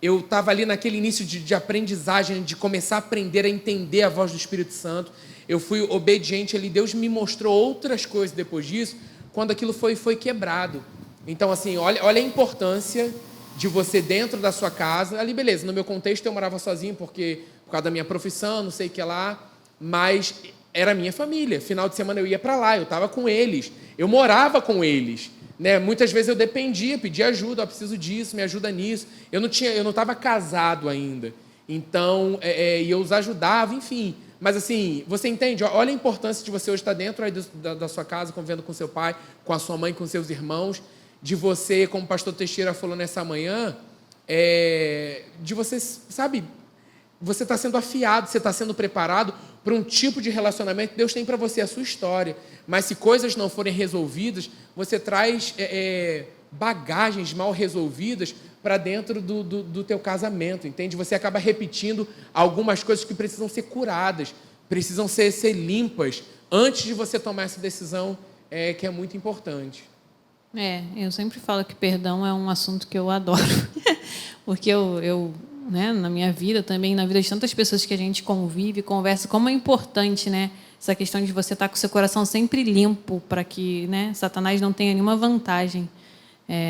eu estava ali naquele início de aprendizagem, de começar a aprender a entender a voz do Espírito Santo. Eu fui obediente ali, Deus me mostrou outras coisas depois disso, quando aquilo foi quebrado. Então, assim, olha a importância de você dentro da sua casa. Ali, beleza, no meu contexto eu morava sozinho, por causa da minha profissão, não sei o que lá, mas era a minha família. Final de semana eu ia para lá, eu estava com eles, eu morava com eles. Né? Muitas vezes eu dependia, pedia ajuda, preciso disso, me ajuda nisso. Eu não estava casado ainda, então e eu os ajudava, enfim. Mas assim, você entende? Olha a importância de você hoje estar dentro aí da sua casa, convivendo com seu pai, com a sua mãe, com seus irmãos, de você, como o pastor Teixeira falou nessa manhã, de você, sabe, você está sendo afiado, você está sendo preparado para um tipo de relacionamento que Deus tem para você, a sua história. Mas se coisas não forem resolvidas, você traz bagagens mal resolvidas para dentro do teu casamento, entende? Você acaba repetindo algumas coisas que precisam ser curadas, precisam ser limpas, antes de você tomar essa decisão, que é muito importante. Eu sempre falo que perdão é um assunto que eu adoro, porque eu né, na minha vida também, na vida de tantas pessoas que a gente convive, conversa, como é importante, né, essa questão de você estar com o seu coração sempre limpo, para que, né, Satanás não tenha nenhuma vantagem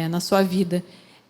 na sua vida.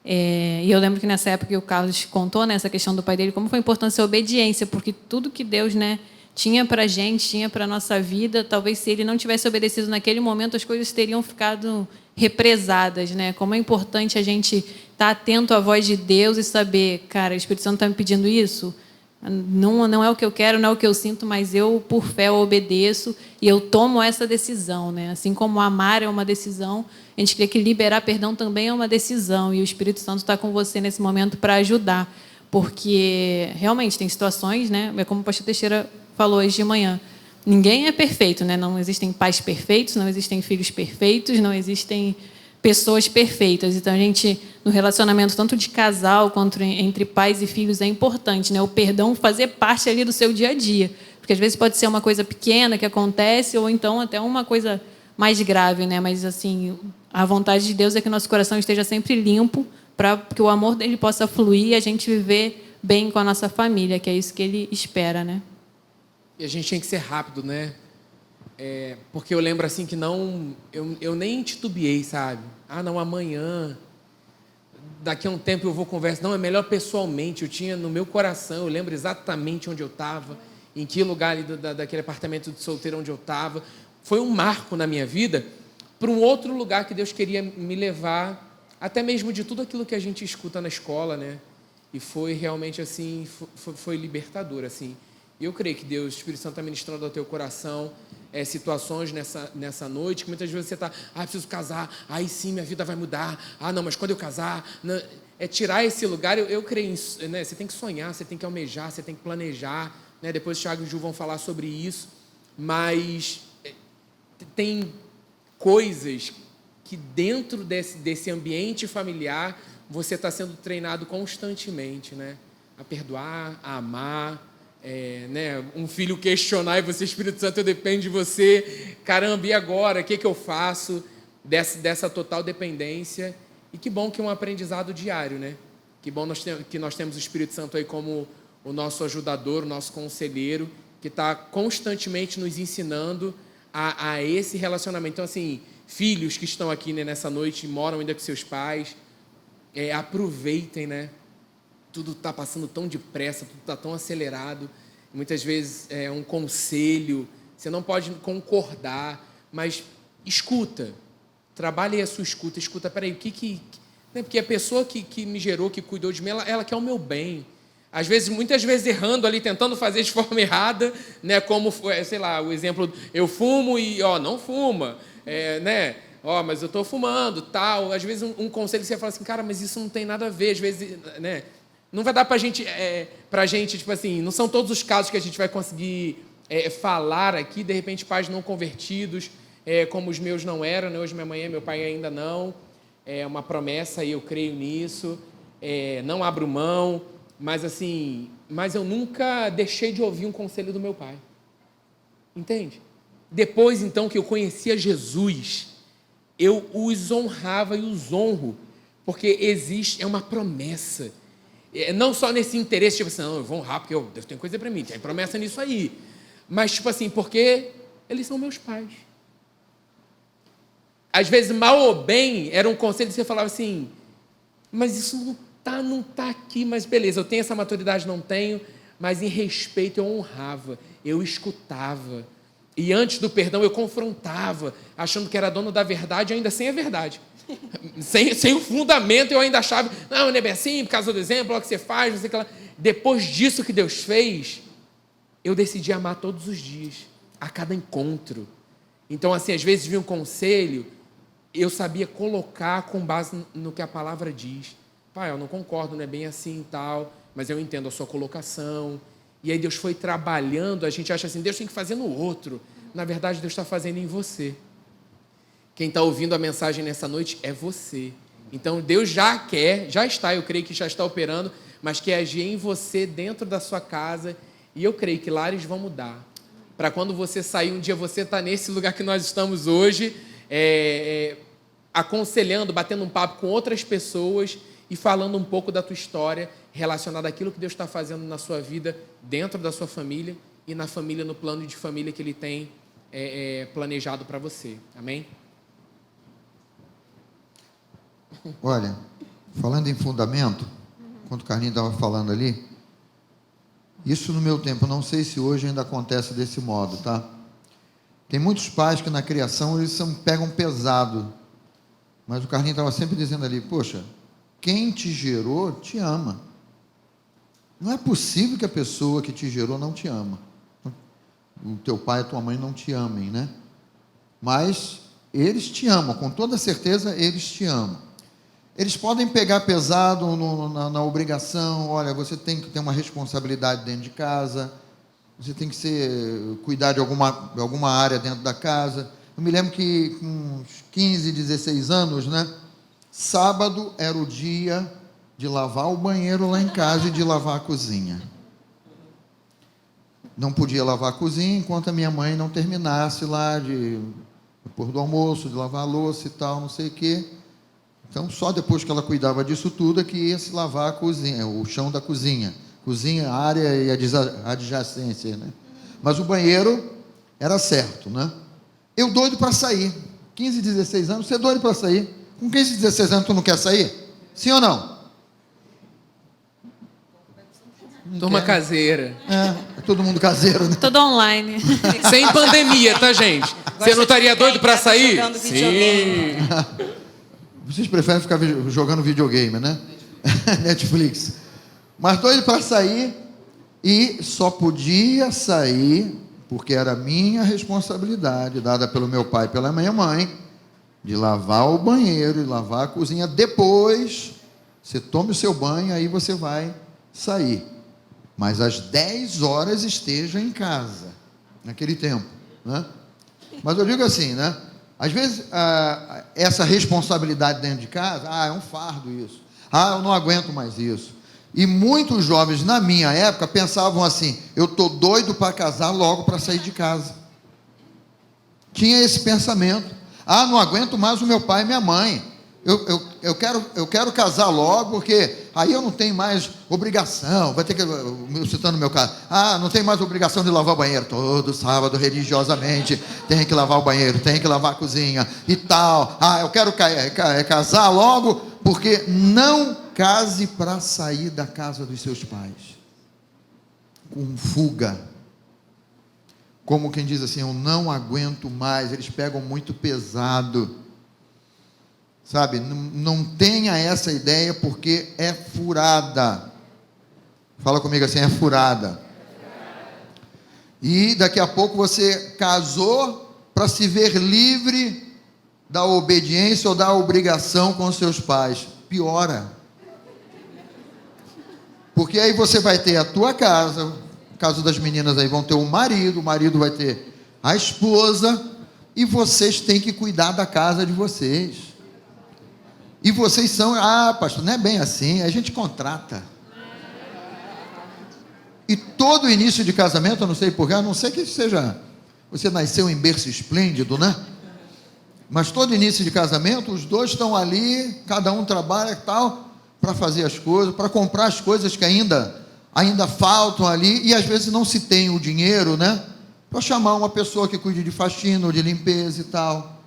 E eu lembro que nessa época que o Carlos contou, né, essa questão do pai dele, como foi importante a obediência, porque tudo que Deus, né, tinha para a gente, tinha para a nossa vida, talvez se ele não tivesse obedecido naquele momento, as coisas teriam ficado represadas, né? Como é importante a gente estar atento à voz de Deus e saber, cara, o Espírito Santo está me pedindo isso, não é o que eu quero, não é o que eu sinto, mas eu, por fé, eu obedeço e eu tomo essa decisão, né? Assim como amar é uma decisão, a gente crê que liberar perdão também é uma decisão, e o Espírito Santo está com você nesse momento para ajudar, porque realmente tem situações, né? É como o pastor Teixeira falou hoje de manhã, ninguém é perfeito, né? Não existem pais perfeitos, não existem filhos perfeitos, não existem pessoas perfeitas. Então, a gente, no relacionamento tanto de casal quanto entre pais e filhos, é importante, né? O perdão fazer parte ali do seu dia a dia. Porque, às vezes, pode ser uma coisa pequena que acontece ou, então, até uma coisa mais grave, né? Mas, assim, a vontade de Deus é que nosso coração esteja sempre limpo para que o amor dele possa fluir e a gente viver bem com a nossa família, que é isso que ele espera, né? E a gente tem que ser rápido, né? Porque eu lembro assim que eu nem titubeei, sabe? Não, amanhã, daqui a um tempo eu vou conversar. Não, é melhor pessoalmente. Eu tinha no meu coração, eu lembro exatamente onde eu estava, em que lugar ali daquele apartamento de solteiro onde eu estava. Foi um marco na minha vida para um outro lugar que Deus queria me levar, até mesmo de tudo aquilo que a gente escuta na escola, né? E foi realmente assim, foi libertador, assim. E eu creio que Deus, o Espírito Santo está ministrando ao teu coração situações nessa noite, que muitas vezes você está, preciso casar, aí sim minha vida vai mudar, não, mas quando eu casar, não, tirar esse lugar, eu creio, né, você tem que sonhar, você tem que almejar, você tem que planejar, né, depois o Thiago e o Ju vão falar sobre isso, mas tem coisas que dentro desse ambiente familiar, você está sendo treinado constantemente, né, a perdoar, a amar, né, um filho questionar e você, Espírito Santo, eu dependo de você. caramba, e agora? O que eu faço dessa total dependência? E que bom que é um aprendizado diário, né? Que bom que nós temos o Espírito Santo aí como o nosso ajudador, o nosso conselheiro, que está constantemente nos ensinando a esse relacionamento. Então, assim, filhos que estão aqui, né, nessa noite, moram ainda com seus pais, aproveitem, né? Tudo está passando tão depressa, tudo está tão acelerado. Muitas vezes é um conselho, você não pode concordar, mas escuta, trabalhe a sua escuta, escuta, né, porque a pessoa que me gerou, que cuidou de mim, ela quer o meu bem. Às vezes, muitas vezes errando ali, tentando fazer de forma errada, né, como, sei lá, o exemplo, eu fumo e, não fuma, né, mas eu estou fumando, tal. Às vezes um conselho que você fala assim, cara, mas isso não tem nada a ver, às vezes, né, não vai dar pra gente, tipo assim, não são todos os casos que a gente vai conseguir falar aqui, de repente pais não convertidos, como os meus não eram, né? Hoje minha mãe meu pai ainda não, é uma promessa e eu creio nisso, não abro mão, mas eu nunca deixei de ouvir um conselho do meu pai, entende? Depois então que eu conhecia Jesus, eu os honrava e os honro, porque é uma promessa. Não só nesse interesse, tipo assim, não, eu vou honrar porque Deus tem coisa para mim, tem promessa nisso aí. Mas, tipo assim, porque eles são meus pais. Às vezes, mal ou bem, era um conselho que você falava assim, mas isso não tá aqui, mas beleza, eu tenho essa maturidade, não tenho, mas em respeito eu honrava, eu escutava. E antes do perdão eu confrontava, achando que era dono da verdade, ainda sem a verdade. Sem o fundamento, eu ainda achava, não é bem assim, por causa do exemplo, olha o que você faz, não sei o que lá. Depois disso que Deus fez, eu decidi amar todos os dias, a cada encontro. Então, assim, às vezes vinha um conselho, eu sabia colocar com base no que a palavra diz. Pai, eu não concordo, não é bem assim e tal, mas eu entendo a sua colocação. E aí Deus foi trabalhando, a gente acha assim, Deus tem que fazer no outro. Na verdade, Deus está fazendo em você. Quem está ouvindo a mensagem nessa noite é você. Então, Deus já está, eu creio que já está operando, mas quer agir em você, dentro da sua casa, e eu creio que lares vão mudar. Para quando você sair, um dia você está nesse lugar que nós estamos hoje, aconselhando, batendo um papo com outras pessoas e falando um pouco da tua história relacionada àquilo que Deus está fazendo na sua vida, dentro da sua família e na família, no plano de família que Ele tem planejado para você. Amém? Olha, falando em fundamento, quando o Carlinhos estava falando ali, isso no meu tempo, não sei se hoje ainda acontece desse modo, tá? Tem muitos pais que na criação eles pegam pesado, mas o Carlinhos estava sempre dizendo ali, poxa, quem te gerou te ama. Não é possível que a pessoa que te gerou não te ama. O teu pai e a tua mãe não te amem, né? Mas eles te amam, com toda certeza eles te amam. Eles podem pegar pesado na obrigação, olha, você tem que ter uma responsabilidade dentro de casa, você tem que cuidar de alguma área dentro da casa. Eu me lembro que com uns 15, 16 anos, né? Sábado era o dia de lavar o banheiro lá em casa e de lavar a cozinha. Não podia lavar a cozinha enquanto a minha mãe não terminasse lá depois do almoço, de lavar a louça e tal, não sei o quê. Então, só depois que ela cuidava disso tudo é que ia se lavar a cozinha, o chão da cozinha. Cozinha, área e adjacência, né? Mas o banheiro era certo, né? Eu doido para sair. 15, 16 anos, você é doido para sair. Com 15, 16 anos, tu não quer sair? Sim ou não? Turma caseira. É todo mundo caseiro, né? Tudo online. Sem pandemia, tá, gente? Você não estaria doido para sair? Sim. Vocês preferem ficar jogando videogame, né? Netflix. Mas doido para sair e só podia sair porque era minha responsabilidade, dada pelo meu pai e pela minha mãe, de lavar o banheiro e lavar a cozinha. Depois, você tome o seu banho, aí você vai sair. Mas às 10 horas esteja em casa, naquele tempo, né? Mas eu digo assim, né? Às vezes, essa responsabilidade dentro de casa, é um fardo isso. Eu não aguento mais isso. E muitos jovens, na minha época, pensavam assim, eu estou doido para casar logo para sair de casa. tinha esse pensamento. Ah, não aguento mais o meu pai e minha mãe. Eu quero casar logo, porque aí eu não tenho mais obrigação. Vai ter que, citando o meu caso, não tem mais obrigação de lavar o banheiro. Todo sábado, religiosamente, tem que lavar o banheiro, tem que lavar a cozinha e tal. Eu quero casar logo, porque não case para sair da casa dos seus pais com fuga. Como quem diz assim, eu não aguento mais, eles pegam muito pesado. Sabe, não tenha essa ideia, porque é furada. Fala comigo assim, é furada. E daqui a pouco você casou para se ver livre da obediência ou da obrigação com os seus pais. Piora. Porque aí você vai ter a tua casa, no caso das meninas aí vão ter o marido vai ter a esposa, e vocês têm que cuidar da casa de vocês. E vocês são, pastor, não é bem assim, a gente contrata. E todo início de casamento, eu não sei porquê, a não ser que seja, você nasceu em berço esplêndido, né? Mas todo início de casamento, os dois estão ali, cada um trabalha e tal, para fazer as coisas, para comprar as coisas que ainda faltam ali, e às vezes não se tem o dinheiro, né? Para chamar uma pessoa que cuide de faxina ou de limpeza e tal.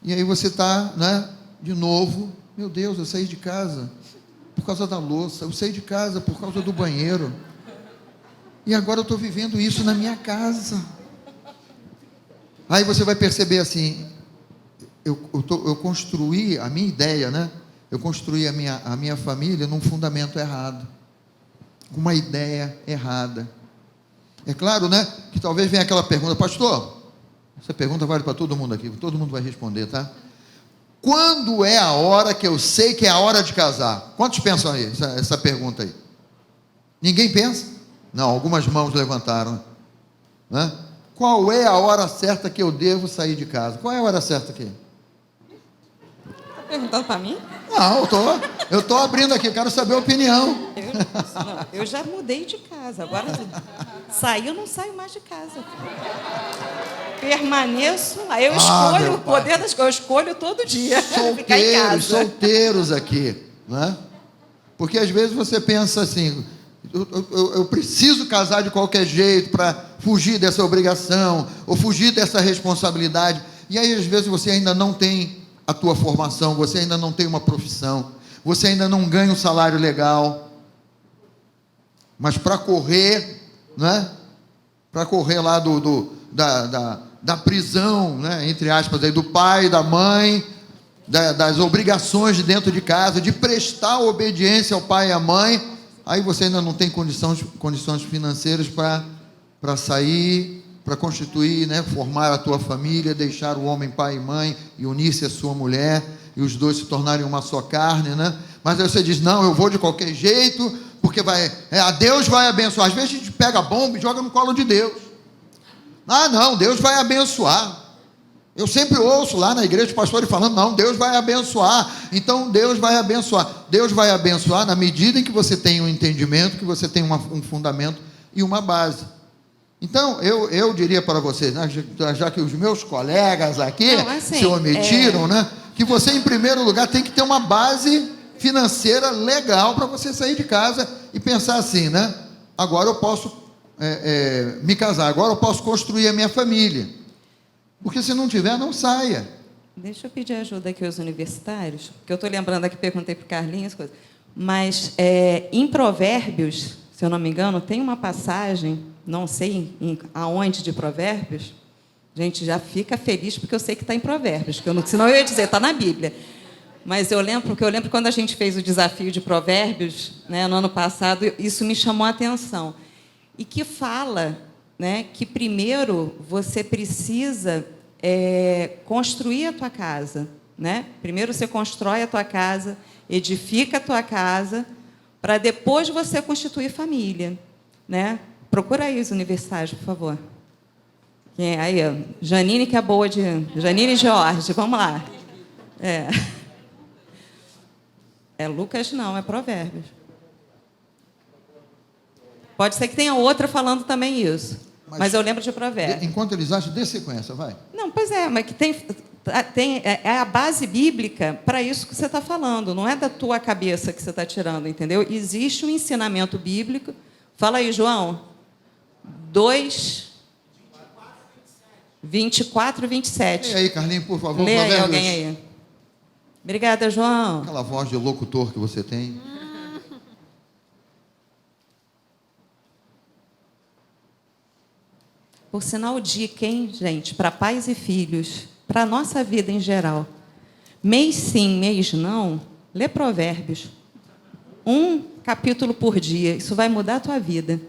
E aí você está, né? De novo, meu Deus, eu saí de casa por causa da louça, eu saí de casa por causa do banheiro, e agora eu estou vivendo isso na minha casa. Aí você vai perceber assim, eu construí a minha ideia, né? Eu construí a minha família num fundamento errado, com uma ideia errada. É claro, né, que talvez venha aquela pergunta, pastor, essa pergunta vale para todo mundo aqui, todo mundo vai responder, tá? Quando é a hora que eu sei que é a hora de casar? Quantos pensam aí, essa pergunta aí? Ninguém pensa? Não, algumas mãos levantaram, né? Qual é a hora certa que eu devo sair de casa? Qual é a hora certa aqui? Está perguntando para mim? Não, eu estou abrindo aqui, quero saber a opinião. Eu já mudei de casa, agora sair eu não saio mais de casa. Permaneço lá, eu escolho o poder das coisas, eu escolho todo dia ficar em casa. Solteiros aqui, né? Porque às vezes você pensa assim, eu preciso casar de qualquer jeito para fugir dessa obrigação, ou fugir dessa responsabilidade, e aí às vezes você ainda não tem a tua formação, você ainda não tem uma profissão, você ainda não ganha um salário legal, mas para correr, né? Para correr lá da prisão, né? Entre aspas, aí, do pai, da mãe, das obrigações de dentro de casa, de prestar obediência ao pai e à mãe, aí você ainda não tem condições financeiras para sair, para constituir, né, formar a tua família, deixar o homem pai e mãe e unir-se à sua mulher, e os dois se tornarem uma só carne, né? Mas aí você diz, não, eu vou de qualquer jeito, porque Deus vai abençoar. Às vezes a gente pega a bomba e joga no colo de Deus. Não, Deus vai abençoar. Eu sempre ouço lá na igreja os pastores falando, não, Deus vai abençoar. Então Deus vai abençoar. Deus vai abençoar na medida em que você tem um entendimento, que você tem um fundamento e uma base. Então, eu diria para vocês, né, já que os meus colegas aqui se omitiram, né, que você, em primeiro lugar, tem que ter uma base financeira legal para você sair de casa e pensar assim, né? Agora eu posso me casar, agora eu posso construir a minha família. Porque se não tiver, não saia. Deixa eu pedir ajuda aqui aos universitários, porque eu estou lembrando aqui, perguntei para o Carlinhos, mas em Provérbios, se eu não me engano, tem uma passagem, não sei aonde de Provérbios, gente, já fica feliz porque eu sei que está em Provérbios, senão eu ia dizer, está na Bíblia. Mas eu lembro quando a gente fez o desafio de Provérbios, né, no ano passado, isso me chamou a atenção. E que fala, né, que primeiro você precisa construir a tua casa, né? Primeiro você constrói a tua casa, edifica a tua casa, para depois você constituir família, né? Procura aí os universitários, por favor. Aí, ó, Janine, que é boa de... Janine e Jorge, vamos lá. Lucas não, é Provérbios. Pode ser que tenha outra falando também isso. Mas eu lembro de Provérbios. Enquanto eles acham, dê sequência, vai. Não, pois é, mas que é a base bíblica para isso que você está falando, não é da tua cabeça que você está tirando, entendeu? Existe um ensinamento bíblico. Fala aí, João. 24, 27. E aí, Carlinhos, por favor. Lê aí Provérbios. alguém aí. Obrigada, João. Aquela voz de locutor que você tem. Por sinal, dica, hein, gente, para pais e filhos, para a nossa vida em geral. Mês sim, mês não, lê Provérbios. 1 capítulo por dia, isso vai mudar a tua vida.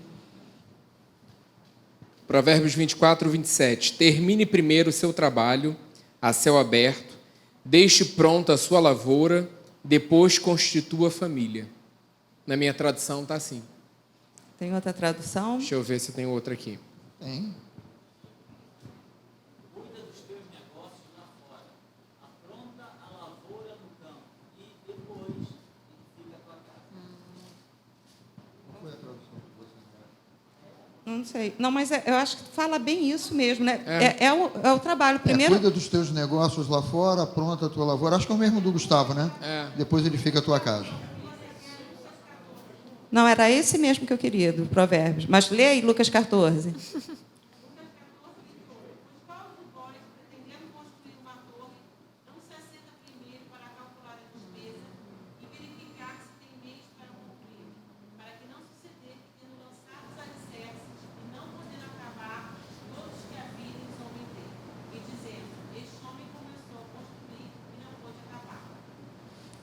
Provérbios 24, 27. Termine primeiro o seu trabalho a céu aberto, deixe pronta a sua lavoura, depois constitua a família. Na minha tradução está assim. Tem outra tradução? Deixa eu ver se tem outra aqui. Tem. Não sei. Não, mas eu acho que fala bem isso mesmo, né? É o trabalho. Primeiro. Cuida dos teus negócios lá fora, pronta a tua lavoura. Acho que é o mesmo do Gustavo, né? Depois ele fica a tua casa. Não, era esse mesmo que eu queria, do Provérbios. Mas lê aí Lucas 14.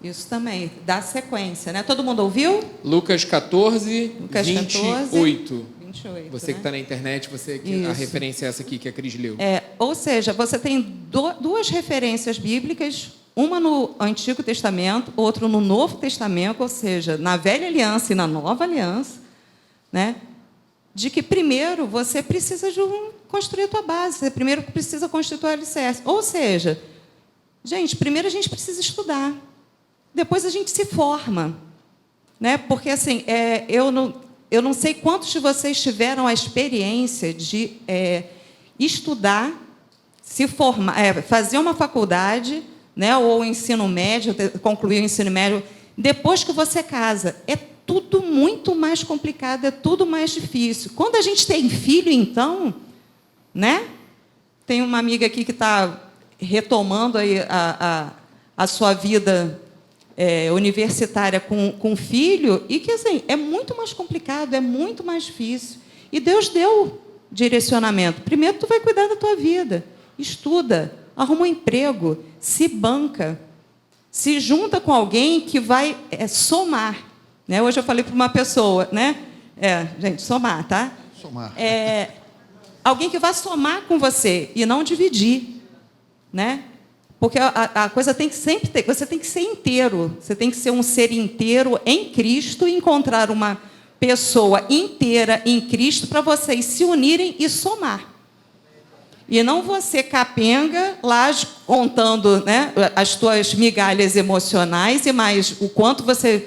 Isso também, dá sequência, né? Todo mundo ouviu? Lucas 14, Lucas 28. 28. Você que está na internet, a referência é essa aqui que a Cris leu. Ou seja, você tem duas referências bíblicas, uma no Antigo Testamento, outra no Novo Testamento, ou seja, na Velha Aliança e na Nova Aliança, né? De que primeiro você precisa construir a tua base, você primeiro precisa constituir o alicerce. Ou seja, gente, primeiro a gente precisa estudar. Depois a gente se forma, né? Porque assim, eu não sei quantos de vocês tiveram a experiência de estudar, se formar, fazer uma faculdade, né? Ou o ensino médio, concluir o ensino médio, depois que você casa. É tudo muito mais complicado, é tudo mais difícil. Quando a gente tem filho, então, né? Tem uma amiga aqui que está retomando aí a sua vida universitária com filho, e que assim, é muito mais complicado, é muito mais difícil. E Deus deu direcionamento. Primeiro, tu vai cuidar da tua vida. Estuda, arruma um emprego, se banca, se junta com alguém que vai somar. Né? Hoje eu falei para uma pessoa, né? Gente, somar, tá? Somar. Alguém que vai somar com você e não dividir, né? Porque a coisa tem que sempre ter, você tem que ser inteiro, você tem que ser um ser inteiro em Cristo e encontrar uma pessoa inteira em Cristo para vocês se unirem e somar. E não você capenga lá contando, né, as tuas migalhas emocionais e mais o quanto você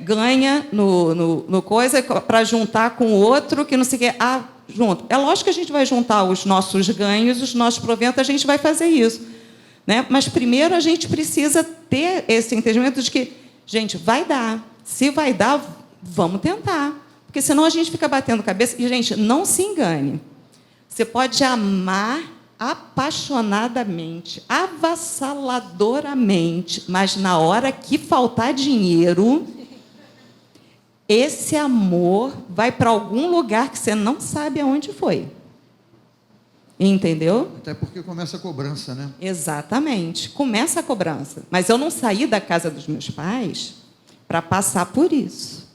ganha no coisa para juntar com o outro que não sei o que. Junto. É lógico que a gente vai juntar os nossos ganhos, os nossos proventos, a gente vai fazer isso. Né? Mas, primeiro, a gente precisa ter esse entendimento de que, gente, vai dar. Se vai dar, vamos tentar. Porque, senão, a gente fica batendo cabeça. E, gente, não se engane. Você pode amar apaixonadamente, avassaladoramente, mas, na hora que faltar dinheiro, esse amor vai para algum lugar que você não sabe aonde foi. Entendeu? Até porque começa a cobrança, né? Exatamente. Começa a cobrança. Mas eu não saí da casa dos meus pais para passar por isso.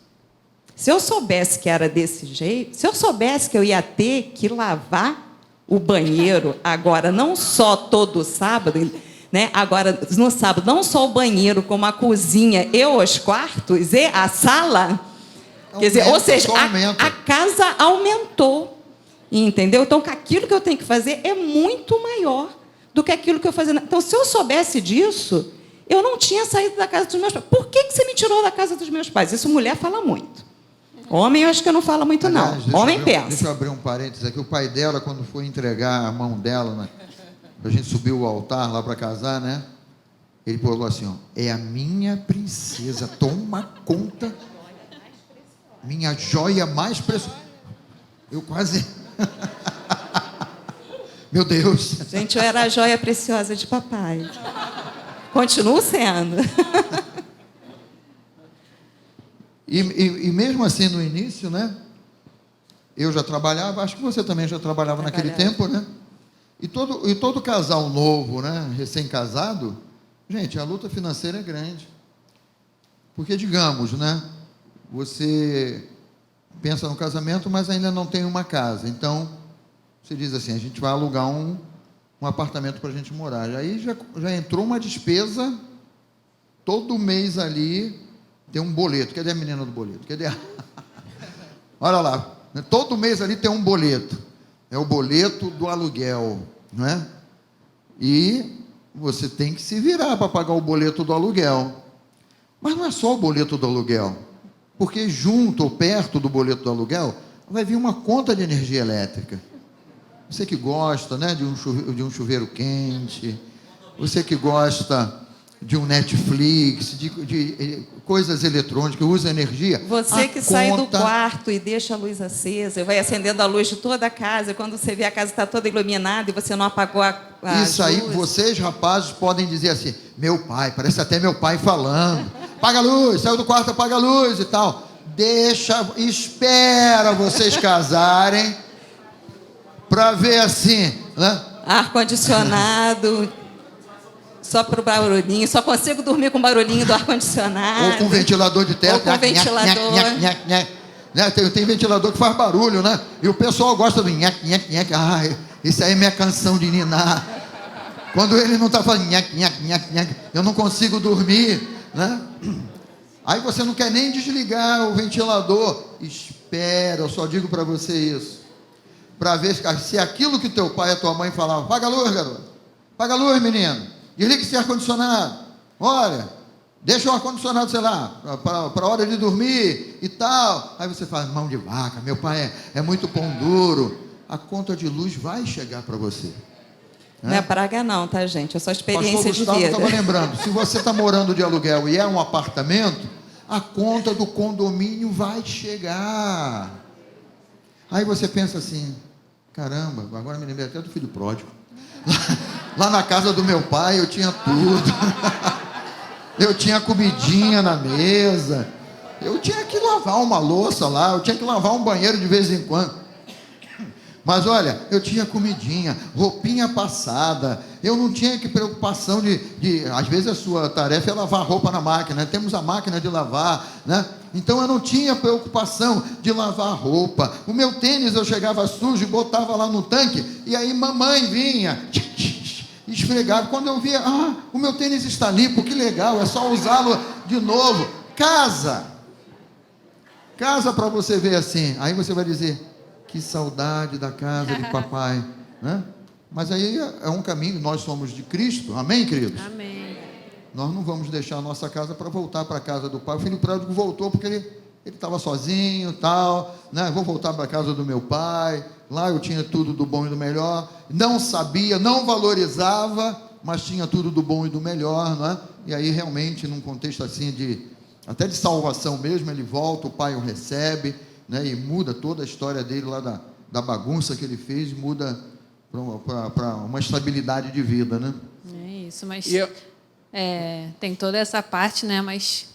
Se eu soubesse que era desse jeito, se eu soubesse que eu ia ter que lavar o banheiro agora, não só todo sábado, né? Agora, no sábado, não só o banheiro, como a cozinha e os quartos e a sala. Quer dizer, ou seja, a casa aumentou. Entendeu? Então, aquilo que eu tenho que fazer é muito maior do que aquilo que eu fazia. Então, se eu soubesse disso, eu não tinha saído da casa dos meus pais. Por que você me tirou da casa dos meus pais? Isso mulher fala muito. Homem, eu acho que não fala muito, Aliás, não. Homem deixa pensa. eu abrir um parênteses aqui. O pai dela, quando foi entregar a mão dela, né, pra gente subir o altar lá para casar, né? Ele falou assim, ó, é a minha princesa, toma conta, minha joia mais preciosa. Eu quase... Meu Deus. Gente, eu era a joia preciosa de papai. Continuo sendo. E mesmo assim, no início, né? Eu já trabalhava, acho que você também já trabalhava naquele tempo, né? E todo casal novo, né? Recém-casado, gente, a luta financeira é grande. Porque, digamos, né? Você pensa no casamento, mas ainda não tem uma casa. Então, você diz assim, a gente vai alugar um apartamento para a gente morar. Aí já entrou uma despesa, todo mês ali tem um boleto. Cadê a menina do boleto? Cadê a... Olha lá, todo mês ali tem um boleto. É o boleto do aluguel, não é? E você tem que se virar para pagar o boleto do aluguel. Mas não é só o boleto do aluguel, porque junto ou perto do boleto do aluguel vai vir uma conta de energia elétrica. Você que gosta, né, de um chuveiro quente, você que gosta de um Netflix, de coisas eletrônicas, usa energia. Você que sai do quarto e deixa a luz acesa, vai acendendo a luz de toda a casa, e quando você vê a casa está toda iluminada e você não apagou a Isso aí, luz. vocês, rapazes, podem dizer assim, meu pai, parece até meu pai falando, apaga a luz, saiu do quarto, apaga a luz e tal. Espera vocês casarem, para ver assim, né? Ar-condicionado, só para o barulhinho, só consigo dormir com o barulhinho do ar-condicionado. Ou com ventilador de teto. Ou com ventilador. Né? Tem ventilador que faz barulho, né? E o pessoal gosta do nhac, nhac, nhac. Ah, isso aí é minha canção de ninar. Quando ele não está fazendo nhac, nhac, nhac, nhac, eu não consigo dormir, né? Aí você não quer nem desligar o ventilador. Espera, eu só digo para você isso. Para ver se aquilo que teu pai e tua mãe falavam, apaga a luz, garoto. Apaga a luz, menino. Desliga esse ar-condicionado. Olha, deixa o ar-condicionado, sei lá, para a hora de dormir e tal. Aí você fala, mão de vaca, meu pai é muito pão duro. A conta de luz vai chegar para você. Não é praga não, tá, gente? É só experiência Pastor de Gustavo vida. estava lembrando, se você está morando de aluguel e é um apartamento, a conta do condomínio vai chegar. Aí você pensa assim, caramba, agora me lembrei até do filho pródigo. Lá na casa do meu pai eu tinha tudo. Eu tinha comidinha na mesa. Eu tinha que lavar uma louça lá, eu tinha que lavar um banheiro de vez em quando. Mas olha, eu tinha comidinha, roupinha passada, eu não tinha que preocupação às vezes a sua tarefa é lavar roupa na máquina, temos a máquina de lavar, né? Então eu não tinha preocupação de lavar roupa. O meu tênis eu chegava sujo e botava lá no tanque, e aí mamãe vinha, esfregava. Quando eu via, o meu tênis está limpo, que legal, é só usá-lo de novo. Casa para você ver assim, aí você vai dizer, que saudade da casa de papai, né? Mas aí é um caminho, nós somos de Cristo, amém, queridos? Amém. Nós não vamos deixar a nossa casa para voltar para a casa do pai. O filho pródigo voltou porque ele estava sozinho, tal, né? Vou voltar para a casa do meu pai, lá eu tinha tudo do bom e do melhor, não sabia, não valorizava, mas tinha tudo do bom e do melhor, né? E aí realmente, num contexto assim até de salvação mesmo, ele volta, o pai o recebe, né, e muda toda a história dele lá da bagunça que ele fez, muda para uma estabilidade de vida, né? É isso, mas tem toda essa parte, né? Mas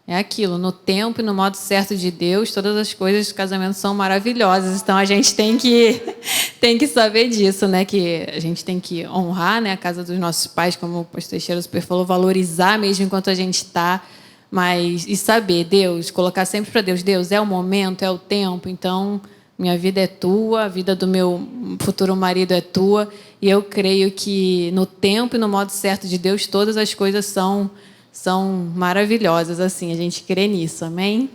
é aquilo, no tempo e no modo certo de Deus, todas as coisas do casamento são maravilhosas. Então a gente tem que saber disso, né? Que a gente tem que honrar, né, a casa dos nossos pais, como o pastor Teixeira super falou, valorizar mesmo enquanto a gente está. Mas, e saber, Deus, colocar sempre para Deus, é o momento, é o tempo, então minha vida é tua, a vida do meu futuro marido é tua, e eu creio que no tempo e no modo certo de Deus, todas as coisas são maravilhosas, assim, a gente crê nisso, amém?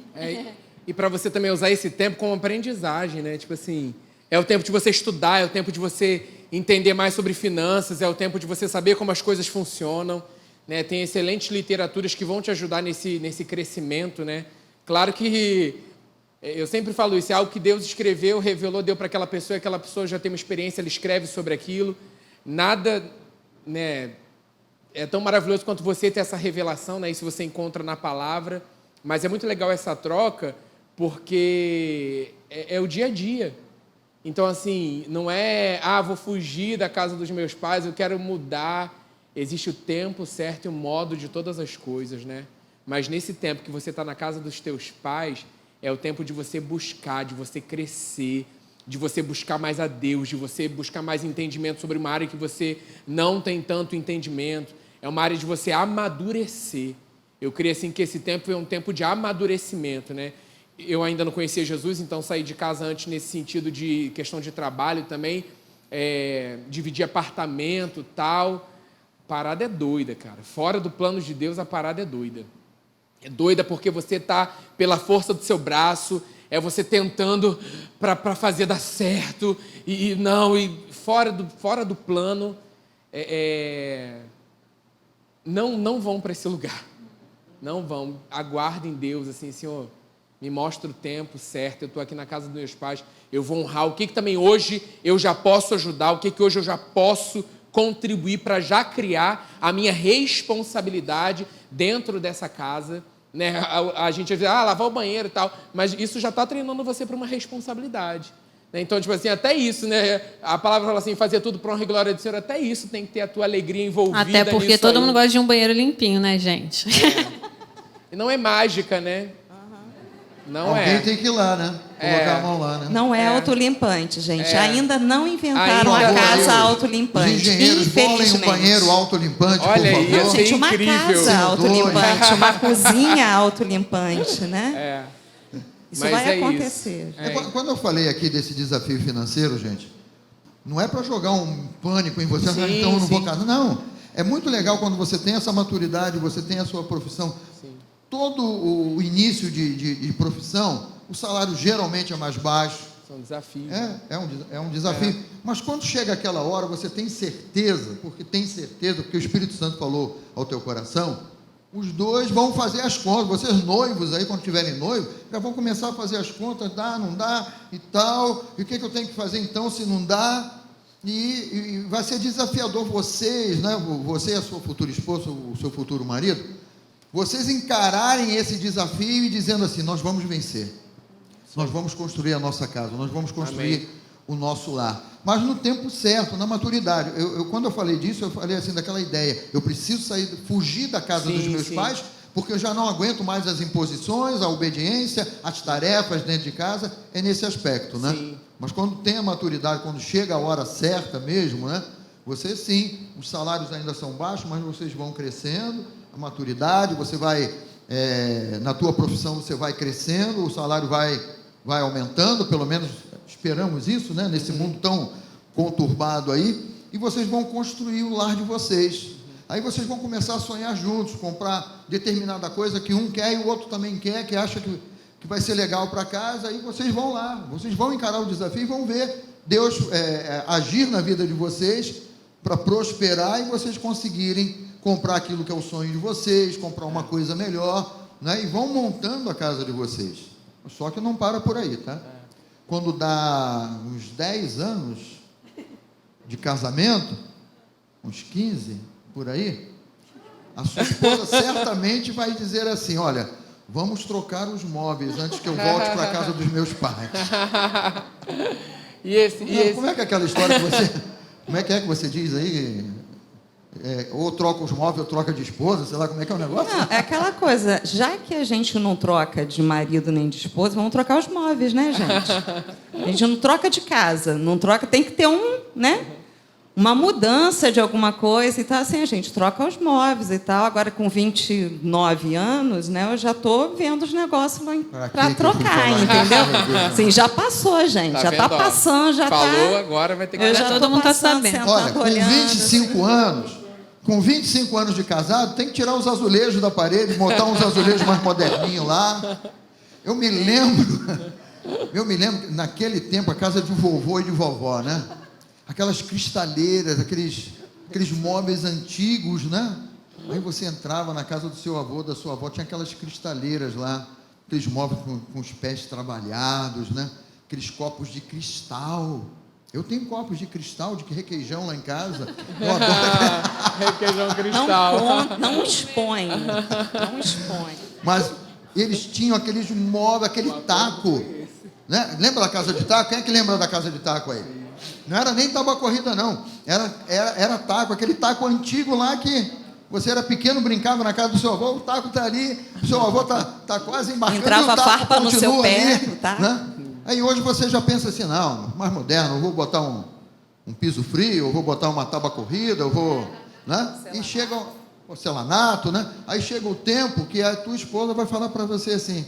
E para você também usar esse tempo como aprendizagem, né? Tipo assim, é o tempo de você estudar, é o tempo de você entender mais sobre finanças, é o tempo de você saber como as coisas funcionam. Né, tem excelentes literaturas que vão te ajudar nesse crescimento, né? Claro que Eu sempre falo isso, é algo que Deus escreveu, revelou, deu para aquela pessoa já tem uma experiência, ela escreve sobre aquilo. Nada, né, é tão maravilhoso quanto você ter essa revelação, né? Isso você encontra na palavra. Mas é muito legal essa troca, porque é o dia a dia. Então, assim, não é, vou fugir da casa dos meus pais, eu quero mudar. Existe o tempo certo e o modo de todas as coisas, né? Mas nesse tempo que você está na casa dos teus pais, é o tempo de você buscar, de você crescer, de você buscar mais a Deus, de você buscar mais entendimento sobre uma área que você não tem tanto entendimento. É uma área de você amadurecer. Eu creio assim que esse tempo é um tempo de amadurecimento, né? Eu ainda não conhecia Jesus, então saí de casa antes nesse sentido de questão de trabalho também, dividir apartamento, tal. A parada é doida, cara. Fora do plano de Deus, a parada é doida. É doida porque você está pela força do seu braço, é você tentando para fazer dar certo, e fora do plano, não vão para esse lugar. Não vão. Aguardem Deus, assim, Senhor, me mostra o tempo certo, eu estou aqui na casa dos meus pais, eu vou honrar, o que também hoje eu já posso ajudar, o que hoje eu já posso contribuir para já criar a minha responsabilidade dentro dessa casa, né? A gente vai dizer, lavar o banheiro e tal, mas isso já está treinando você para uma responsabilidade, né? Então, tipo assim, até isso, né? A palavra fala assim, fazer tudo para honra e glória do Senhor, até isso tem que ter a tua alegria envolvida. Até porque todo mundo gosta de um banheiro limpinho, né, gente? E não é mágica, né? Não Alguém tem que ir lá, né? Colocar a mão lá, né? Não é autolimpante, gente. Ainda não inventaram a casa autolimpante. Os engenheiros bolem um banheiro autolimpante, olha por aí, favor. Gente, uma incrível. casa autolimpante, uma cozinha autolimpante, né? Isso Mas vai acontecer. Quando eu falei aqui desse desafio financeiro, gente, não é para jogar um pânico em você, então eu não vou casar. Não, é muito legal quando você tem essa maturidade, você tem a sua profissão. Sim. Todo o início de profissão, o salário geralmente é mais baixo. São desafios. É um desafio. Mas quando chega aquela hora, você tem certeza, porque o Espírito Santo falou ao teu coração, os dois vão fazer as contas. Vocês noivos aí, quando tiverem noivo, já vão começar a fazer as contas, dá, não dá e tal. E o que eu tenho que fazer então se não dá? E vai ser desafiador vocês, né? Você e a sua futura esposa, o seu futuro marido, vocês encararem esse desafio e dizendo assim, nós vamos vencer. Nós vamos construir a nossa casa, nós vamos construir o nosso lar. Mas no tempo certo, na maturidade. Quando eu falei disso, eu falei assim, daquela ideia. Eu preciso fugir da casa dos meus pais, porque eu já não aguento mais as imposições, a obediência, as tarefas dentro de casa. É nesse aspecto, né? Sim. Mas quando tem a maturidade, quando chega a hora certa mesmo, né? Você sim, os salários ainda são baixos, mas vocês vão crescendo, a maturidade, você vai, na tua profissão você vai crescendo, o salário vai aumentando, pelo menos esperamos isso, né? Nesse mundo tão conturbado aí, e vocês vão construir o lar de vocês. Aí vocês vão começar a sonhar juntos, comprar determinada coisa que um quer e o outro também quer, que acha que vai ser legal para casa, aí vocês vão lá, vocês vão encarar o desafio e vão ver Deus agir na vida de vocês para prosperar e vocês conseguirem comprar aquilo que é o sonho de vocês, comprar uma coisa melhor, né? E vão montando a casa de vocês. Só que não para por aí, tá? Quando dá uns 10 anos de casamento, uns 15, por aí, a sua esposa certamente vai dizer assim, olha, vamos trocar os móveis antes que eu volte para a casa dos meus pais. Como é que é aquela história que você... Como é que você diz aí? Ou troca os móveis ou troca de esposa, sei lá, como é que é o negócio? Não, é aquela coisa, já que a gente não troca de marido nem de esposa, vamos trocar os móveis, né, gente? A gente não troca de casa, não troca, tem que ter uma mudança de alguma coisa e tal, assim, a gente troca os móveis e tal. Agora, com 29 anos, né, eu já estou vendo os negócios para trocar, entendeu? Assim, já passou, gente, já está passando, já está... Falou, agora vai ter que... Todo mundo está sabendo. Olha, com 25 anos de casado, tem que tirar os azulejos da parede, botar uns azulejos mais moderninhos lá. Eu me lembro que naquele tempo, a casa de vovô e de vovó, né? Aquelas cristaleiras, aqueles móveis antigos, né? Aí você entrava na casa do seu avô, da sua avó, tinha aquelas cristaleiras lá. aqueles móveis com os pés trabalhados, né? Aqueles copos de cristal. Eu tenho copos de cristal, de requeijão lá em casa. Eu adoro. Requeijão cristal. Não expõe. Não expõe. Mas eles tinham aqueles móveis, aquele taco. Né? Lembra da casa de taco? Quem é que lembra da casa de taco aí? Não era nem tábua corrida, não. Era taco, aquele taco antigo lá que você era pequeno, brincava na casa do seu avô, o taco está ali, o seu avô está quase embarcando. Entrava e o taco farpa no seu pé, ali, tá? Né? Aí hoje você já pensa assim, não, mais moderno, eu vou botar um piso frio, eu vou botar uma tábua corrida, eu vou... Né? E chega o porcelanato, né? Aí chega o tempo que a tua esposa vai falar para você assim,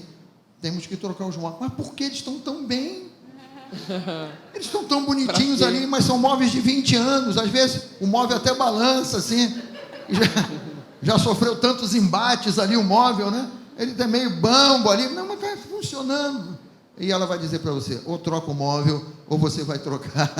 temos que trocar os móveis. Mas por que eles estão tão bem? Eles estão tão bonitinhos ali, mas são móveis de 20 anos. Às vezes o móvel até balança assim. Já sofreu tantos embates ali o móvel, né? Ele está meio bambo ali. Não, mas vai funcionando. E ela vai dizer para você, ou troca o móvel, ou você vai trocar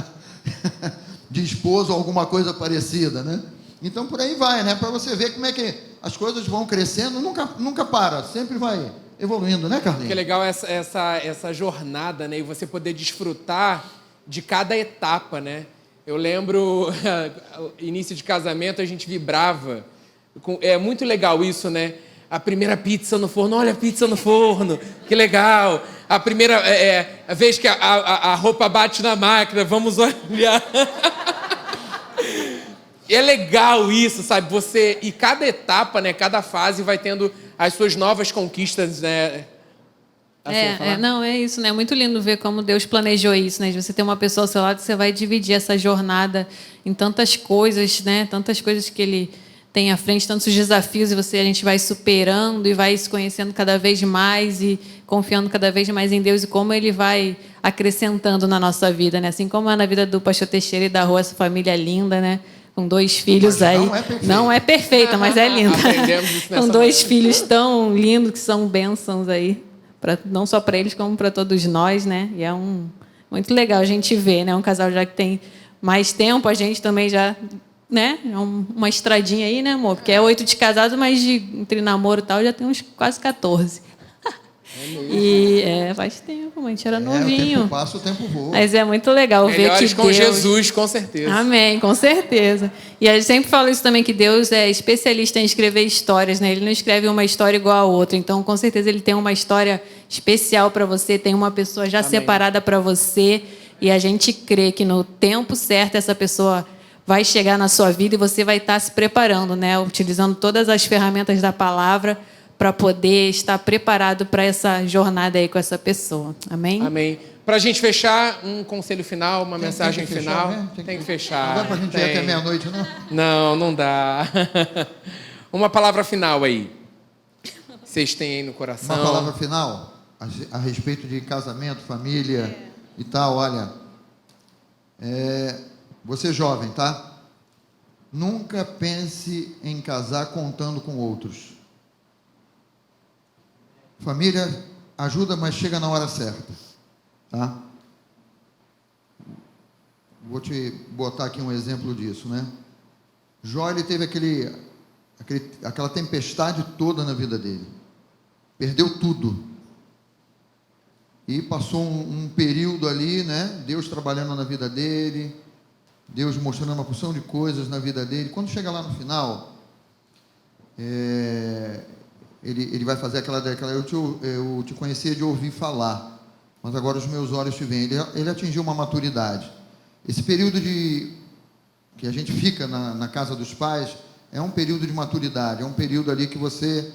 de esposo ou alguma coisa parecida, né? Então por aí vai, né? Para você ver como é que as coisas vão crescendo, nunca para, sempre vai evoluindo, né, Carlinhos? Que legal essa jornada, né? E você poder desfrutar de cada etapa, né? Eu lembro, início de casamento, a gente vibrava. É muito legal isso, né? A primeira pizza no forno, olha a pizza no forno, que legal. A primeira a vez que a roupa bate na máquina, vamos olhar. É legal isso, sabe? Você, e cada etapa, né? Cada fase vai tendo as suas novas conquistas, né? Não, é isso, né? É muito lindo ver como Deus planejou isso, né? De você ter uma pessoa ao seu lado, você vai dividir essa jornada em tantas coisas, né? Tantas coisas que Ele tem à frente, tantos desafios, e a gente vai superando e vai se conhecendo cada vez mais e confiando cada vez mais em Deus e como Ele vai acrescentando na nossa vida, né? Assim como é na vida do pastor Teixeira e da Rua, essa família linda, né? Com 2 filhos aí. Não é perfeita, mas é linda. Com 2 filhos tão lindos que são bênçãos aí, não só para eles, como para todos nós, né? E é muito legal a gente ver, né? Um casal já que tem mais tempo, a gente também já, né? É uma estradinha aí, né, amor? Porque é 8 de casado, mas entre namoro e tal já tem uns quase 14. E faz tempo, a gente era novinho. O tempo passa, o tempo voa. Mas é muito legal ver que Melhores com Deus... Jesus, com certeza. Amém, com certeza. E a gente sempre fala isso também, que Deus é especialista em escrever histórias, né? Ele não escreve uma história igual a outra. Então, com certeza, Ele tem uma história especial para você, tem uma pessoa já separada para você. E a gente crê que no tempo certo essa pessoa vai chegar na sua vida e você vai estar se preparando, né? Utilizando todas as ferramentas da palavra para poder estar preparado para essa jornada aí com essa pessoa. Amém? Amém. Para a gente fechar, um conselho final, uma mensagem tem que final. Fechar, né? Tem que fechar. Não dá para a gente ir até meia-noite, não? Não dá. Uma palavra final aí. Vocês têm aí no coração. Uma palavra final a respeito de casamento, família e tal. Olha, você jovem, tá? Nunca pense em casar contando com outros. Família ajuda, mas chega na hora certa, tá? Vou te botar aqui um exemplo disso, né? Jó, ele teve aquela tempestade toda na vida dele. Perdeu tudo. E passou um período ali, né? Deus trabalhando na vida dele, Deus mostrando uma porção de coisas na vida dele. Quando chega lá no final, ele vai fazer aquela eu te conhecia de ouvir falar, mas agora os meus olhos te veem. Ele atingiu uma maturidade. Esse período que a gente fica na casa dos pais é um período de maturidade, é um período ali que você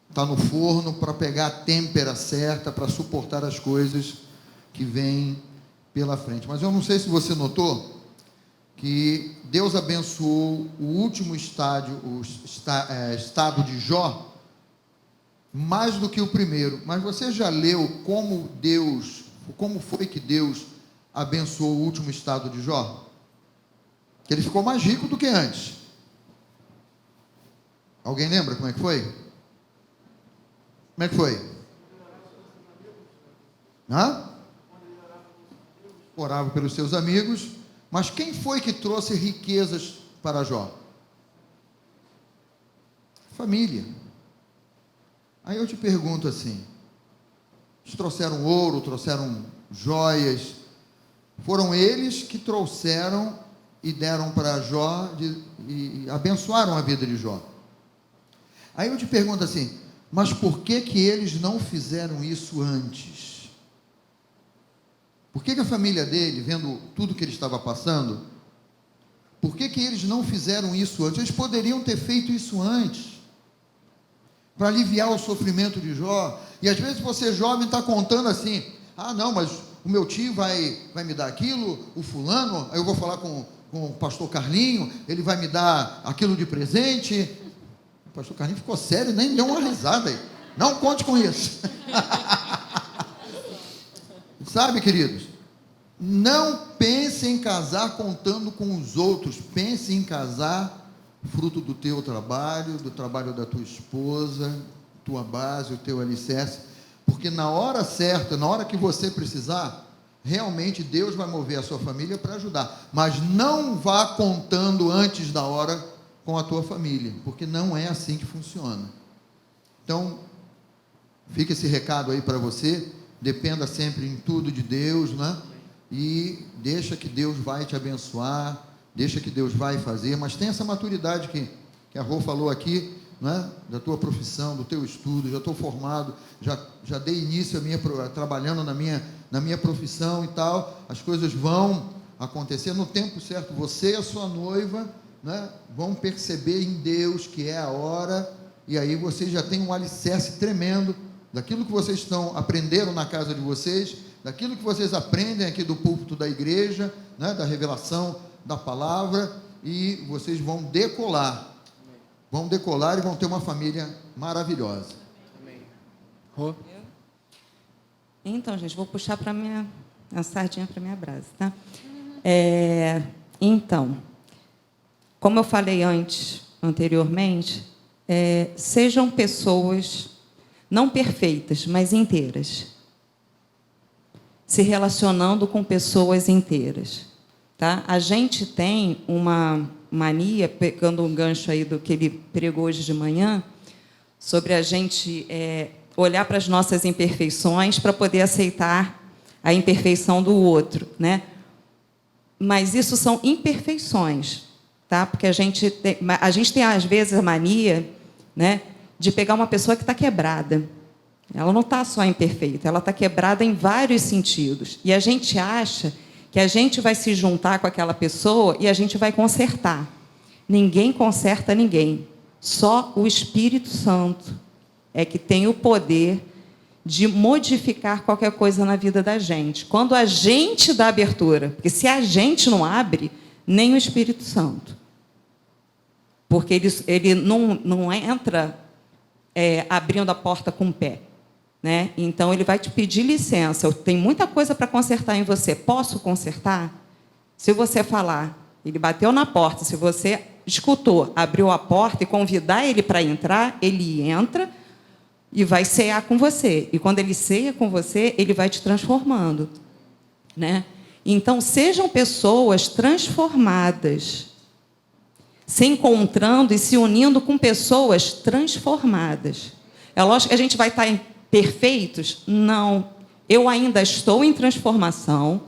está no forno para pegar a têmpera certa, para suportar as coisas que vêm pela frente. Mas eu não sei se você notou que Deus abençoou o último estado de Jó mais do que o primeiro. Mas você já leu como foi que Deus abençoou o último estado de Jó? Que ele ficou mais rico do que antes. Alguém lembra como é que foi? Como é que foi? Orava pelos seus amigos. Mas quem foi que trouxe riquezas para Jó? Família. Aí eu te pergunto assim, Eles trouxeram ouro, trouxeram joias. Foram eles que trouxeram e deram para Jó e abençoaram a vida de Jó. Aí eu te pergunto assim, mas por que eles não fizeram isso antes? Por que a família dele, vendo tudo que ele estava passando, por que eles não fizeram isso antes? Eles poderiam ter feito isso antes, para aliviar o sofrimento de Jó. E às vezes você jovem está contando assim, ah não, mas o meu tio vai me dar aquilo, o fulano, aí eu vou falar com o pastor Carlinho, ele vai me dar aquilo de presente. O pastor Carlinho ficou sério, nem deu uma risada aí. Não conte com isso. Sabe, queridos, não pense em casar contando com os outros, pense em casar fruto do teu trabalho, do trabalho da tua esposa, tua base, o teu alicerce, porque na hora certa, na hora que você precisar, realmente Deus vai mover a sua família para ajudar, mas não vá contando antes da hora com a tua família, porque não é assim que funciona. Então, fica esse recado aí para você, dependa sempre em tudo de Deus, né? E deixa que Deus vai te abençoar, deixa que Deus vai fazer, mas tem essa maturidade que a Rô falou aqui, né? Da tua profissão, do teu estudo, já estou formado, já dei início trabalhando na minha profissão e tal, as coisas vão acontecer no tempo certo, você e a sua noiva, né? Vão perceber em Deus que é a hora, e aí vocês já têm um alicerce tremendo, daquilo que vocês aprenderam na casa de vocês, daquilo que vocês aprendem aqui do púlpito da igreja, né? Da revelação da palavra, e vocês vão decolar e vão ter uma família maravilhosa. Amém. Rô? Então, gente, vou puxar para a sardinha para minha brasa, tá? Então, como eu falei anteriormente, sejam pessoas não perfeitas, mas inteiras, se relacionando com pessoas inteiras, tá? A gente tem uma mania, pegando um gancho aí do que ele pregou hoje de manhã, sobre a gente olhar para as nossas imperfeições para poder aceitar a imperfeição do outro, né? Mas isso são imperfeições, tá? Porque a gente tem às vezes a mania, né, de pegar uma pessoa que está quebrada. Ela não está só imperfeita, ela está quebrada em vários sentidos. E a gente acha que a gente vai se juntar com aquela pessoa e a gente vai consertar. Ninguém conserta ninguém. Só o Espírito Santo é que tem o poder de modificar qualquer coisa na vida da gente. Quando a gente dá abertura, porque se a gente não abre, nem o Espírito Santo. Porque ele não entra abrindo a porta com o pé, né? Então, ele vai te pedir licença. Eu tenho muita coisa para consertar em você. Posso consertar? Se você falar, ele bateu na porta, se você escutou, abriu a porta e convidar ele para entrar, ele entra e vai cear com você. E quando ele ceia com você, ele vai te transformando, né? Então, sejam pessoas transformadas, se encontrando e se unindo com pessoas transformadas. É lógico que a gente vai estar perfeitos? Não. Eu ainda estou em transformação.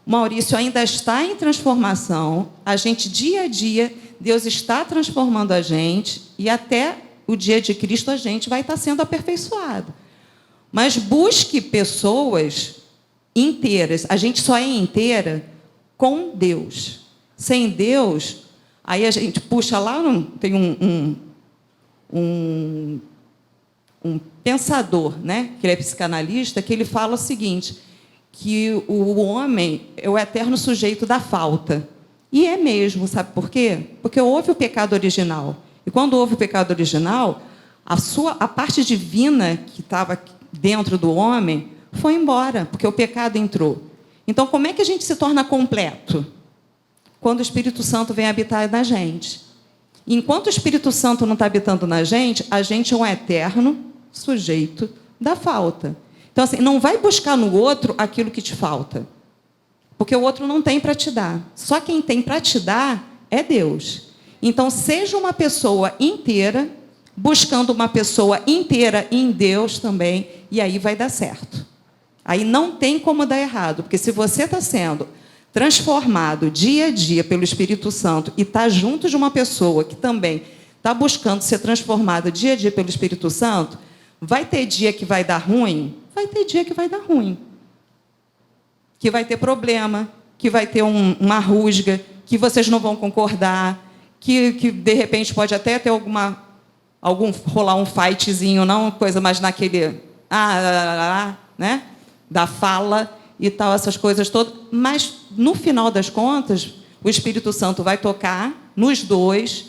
O Maurício ainda está em transformação. A gente, dia a dia, Deus está transformando a gente e até o dia de Cristo a gente vai estar sendo aperfeiçoado. Mas busque pessoas inteiras. A gente só é inteira com Deus. Sem Deus, aí a gente puxa lá, tem um pensador, né, que ele é psicanalista, que ele fala o seguinte, que o homem é o eterno sujeito da falta. E é mesmo, sabe por quê? Porque houve o pecado original. E quando houve o pecado original, a parte divina que estava dentro do homem foi embora, porque o pecado entrou. Então, como é que a gente se torna completo? Quando o Espírito Santo vem habitar na gente. Enquanto o Espírito Santo não está habitando na gente, a gente é um eterno sujeito da falta. Então, assim, não vai buscar no outro aquilo que te falta, porque o outro não tem para te dar. Só quem tem para te dar é Deus. Então, seja uma pessoa inteira, buscando uma pessoa inteira em Deus também, e aí vai dar certo. Aí não tem como dar errado, porque se você está sendo transformado dia a dia pelo Espírito Santo e está junto de uma pessoa que também está buscando ser transformada dia a dia pelo Espírito Santo, vai ter dia que vai dar ruim? Vai ter dia que vai dar ruim. Que vai ter problema, que vai ter uma rusga, que vocês não vão concordar, que de repente pode até ter rolar um fightzinho, não coisa mais naquele né? Da fala e tal, essas coisas todas. Mas, no final das contas, o Espírito Santo vai tocar nos dois,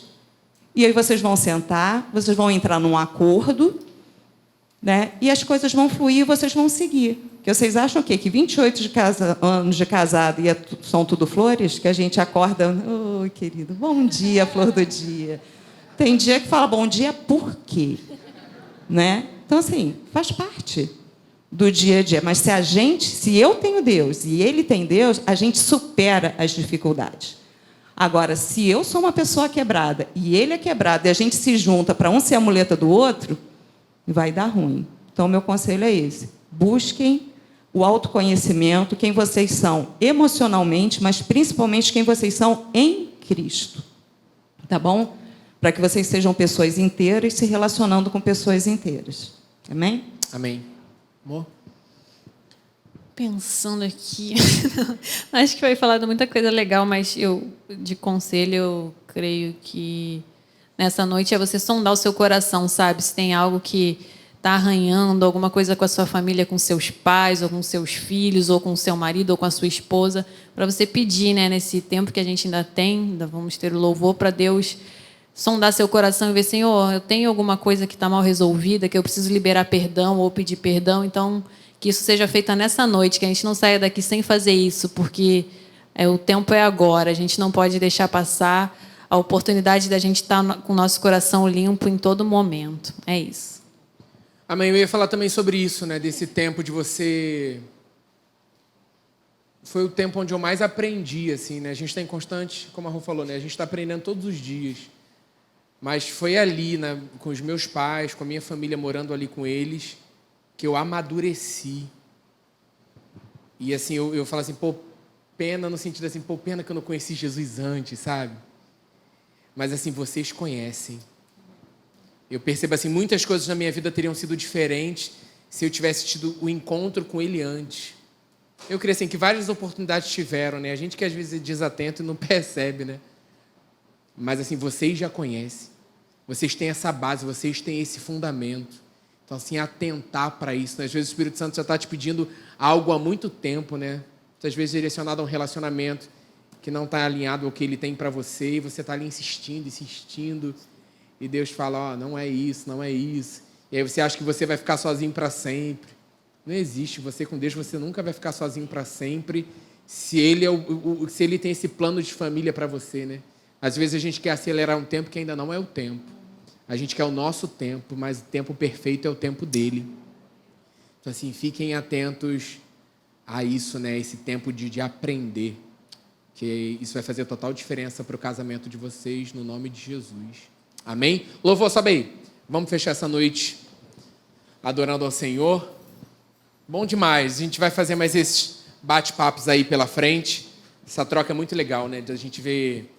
e aí vocês vão sentar, vocês vão entrar num acordo, né? E as coisas vão fluir e vocês vão seguir. Porque vocês acham o quê? Que 28 anos de casado e são tudo flores? Que a gente acorda, oi, querido, bom dia, flor do dia. Tem dia que fala, bom dia, por quê? Né? Então, assim, faz parte do dia a dia. Mas se eu tenho Deus e ele tem Deus, a gente supera as dificuldades. Agora, se eu sou uma pessoa quebrada e ele é quebrado e a gente se junta para um ser a muleta do outro, vai dar ruim. Então, meu conselho é esse. Busquem o autoconhecimento, quem vocês são emocionalmente, mas principalmente quem vocês são em Cristo. Tá bom? Para que vocês sejam pessoas inteiras se relacionando com pessoas inteiras. Amém? Amém. Amor? Pensando aqui, acho que foi falado muita coisa legal, mas de conselho, eu creio que nessa noite é você sondar o seu coração, sabe? Se tem algo que está arranhando, alguma coisa com a sua família, com seus pais, ou com seus filhos, ou com o seu marido, ou com a sua esposa, para você pedir, né, nesse tempo que a gente ainda tem, ainda vamos ter o louvor para Deus sondar seu coração e ver, Senhor, eu tenho alguma coisa que está mal resolvida, que eu preciso liberar perdão ou pedir perdão, então que isso seja feito nessa noite, que a gente não saia daqui sem fazer isso, porque o tempo é agora, a gente não pode deixar passar a oportunidade da gente estar com o nosso coração limpo em todo momento. É isso. Amém. Eu ia falar também sobre isso, né? Desse tempo de você... Foi o tempo onde eu mais aprendi, assim, né? A gente está em constante, como a Rô falou, né? A gente está aprendendo todos os dias. Mas foi ali, né, com os meus pais, com a minha família, morando ali com eles, que eu amadureci. E assim, eu falo assim, pô, pena no sentido assim, pô, pena que eu não conheci Jesus antes, sabe? Mas assim, vocês conhecem. Eu percebo assim, muitas coisas na minha vida teriam sido diferentes se eu tivesse tido o encontro com ele antes. Eu creio assim, que várias oportunidades tiveram, né? A gente que às vezes é desatento e não percebe, né? Mas assim, vocês já conhecem. Vocês têm essa base, vocês têm esse fundamento. Então, assim, atentar para isso, né? Às vezes o Espírito Santo já está te pedindo algo há muito tempo, né? Às vezes direcionado a um relacionamento que não está alinhado ao que ele tem para você, e você está ali insistindo, e Deus fala, não é isso, não é isso. E aí você acha que você vai ficar sozinho para sempre. Não existe, você com Deus, você nunca vai ficar sozinho para sempre, se ele, se ele tem esse plano de família para você, né? Às vezes a gente quer acelerar um tempo que ainda não é o tempo. A gente quer o nosso tempo, mas o tempo perfeito é o tempo dele. Então, assim, fiquem atentos a isso, né? Esse tempo de aprender. Que isso vai fazer total diferença para o casamento de vocês, no nome de Jesus. Amém? Louvor, sobe aí. Vamos fechar essa noite adorando ao Senhor. Bom demais. A gente vai fazer mais esses bate-papos aí pela frente. Essa troca é muito legal, né? De a gente ver...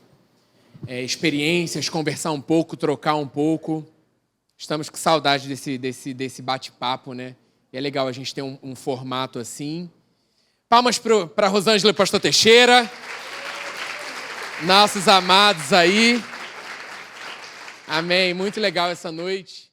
experiências, conversar um pouco, trocar um pouco. Estamos com saudade desse bate-papo, né? E é legal a gente ter um formato assim. Palmas para Rosângela e Pastor Teixeira. Nossos amados aí. Amém. Muito legal essa noite.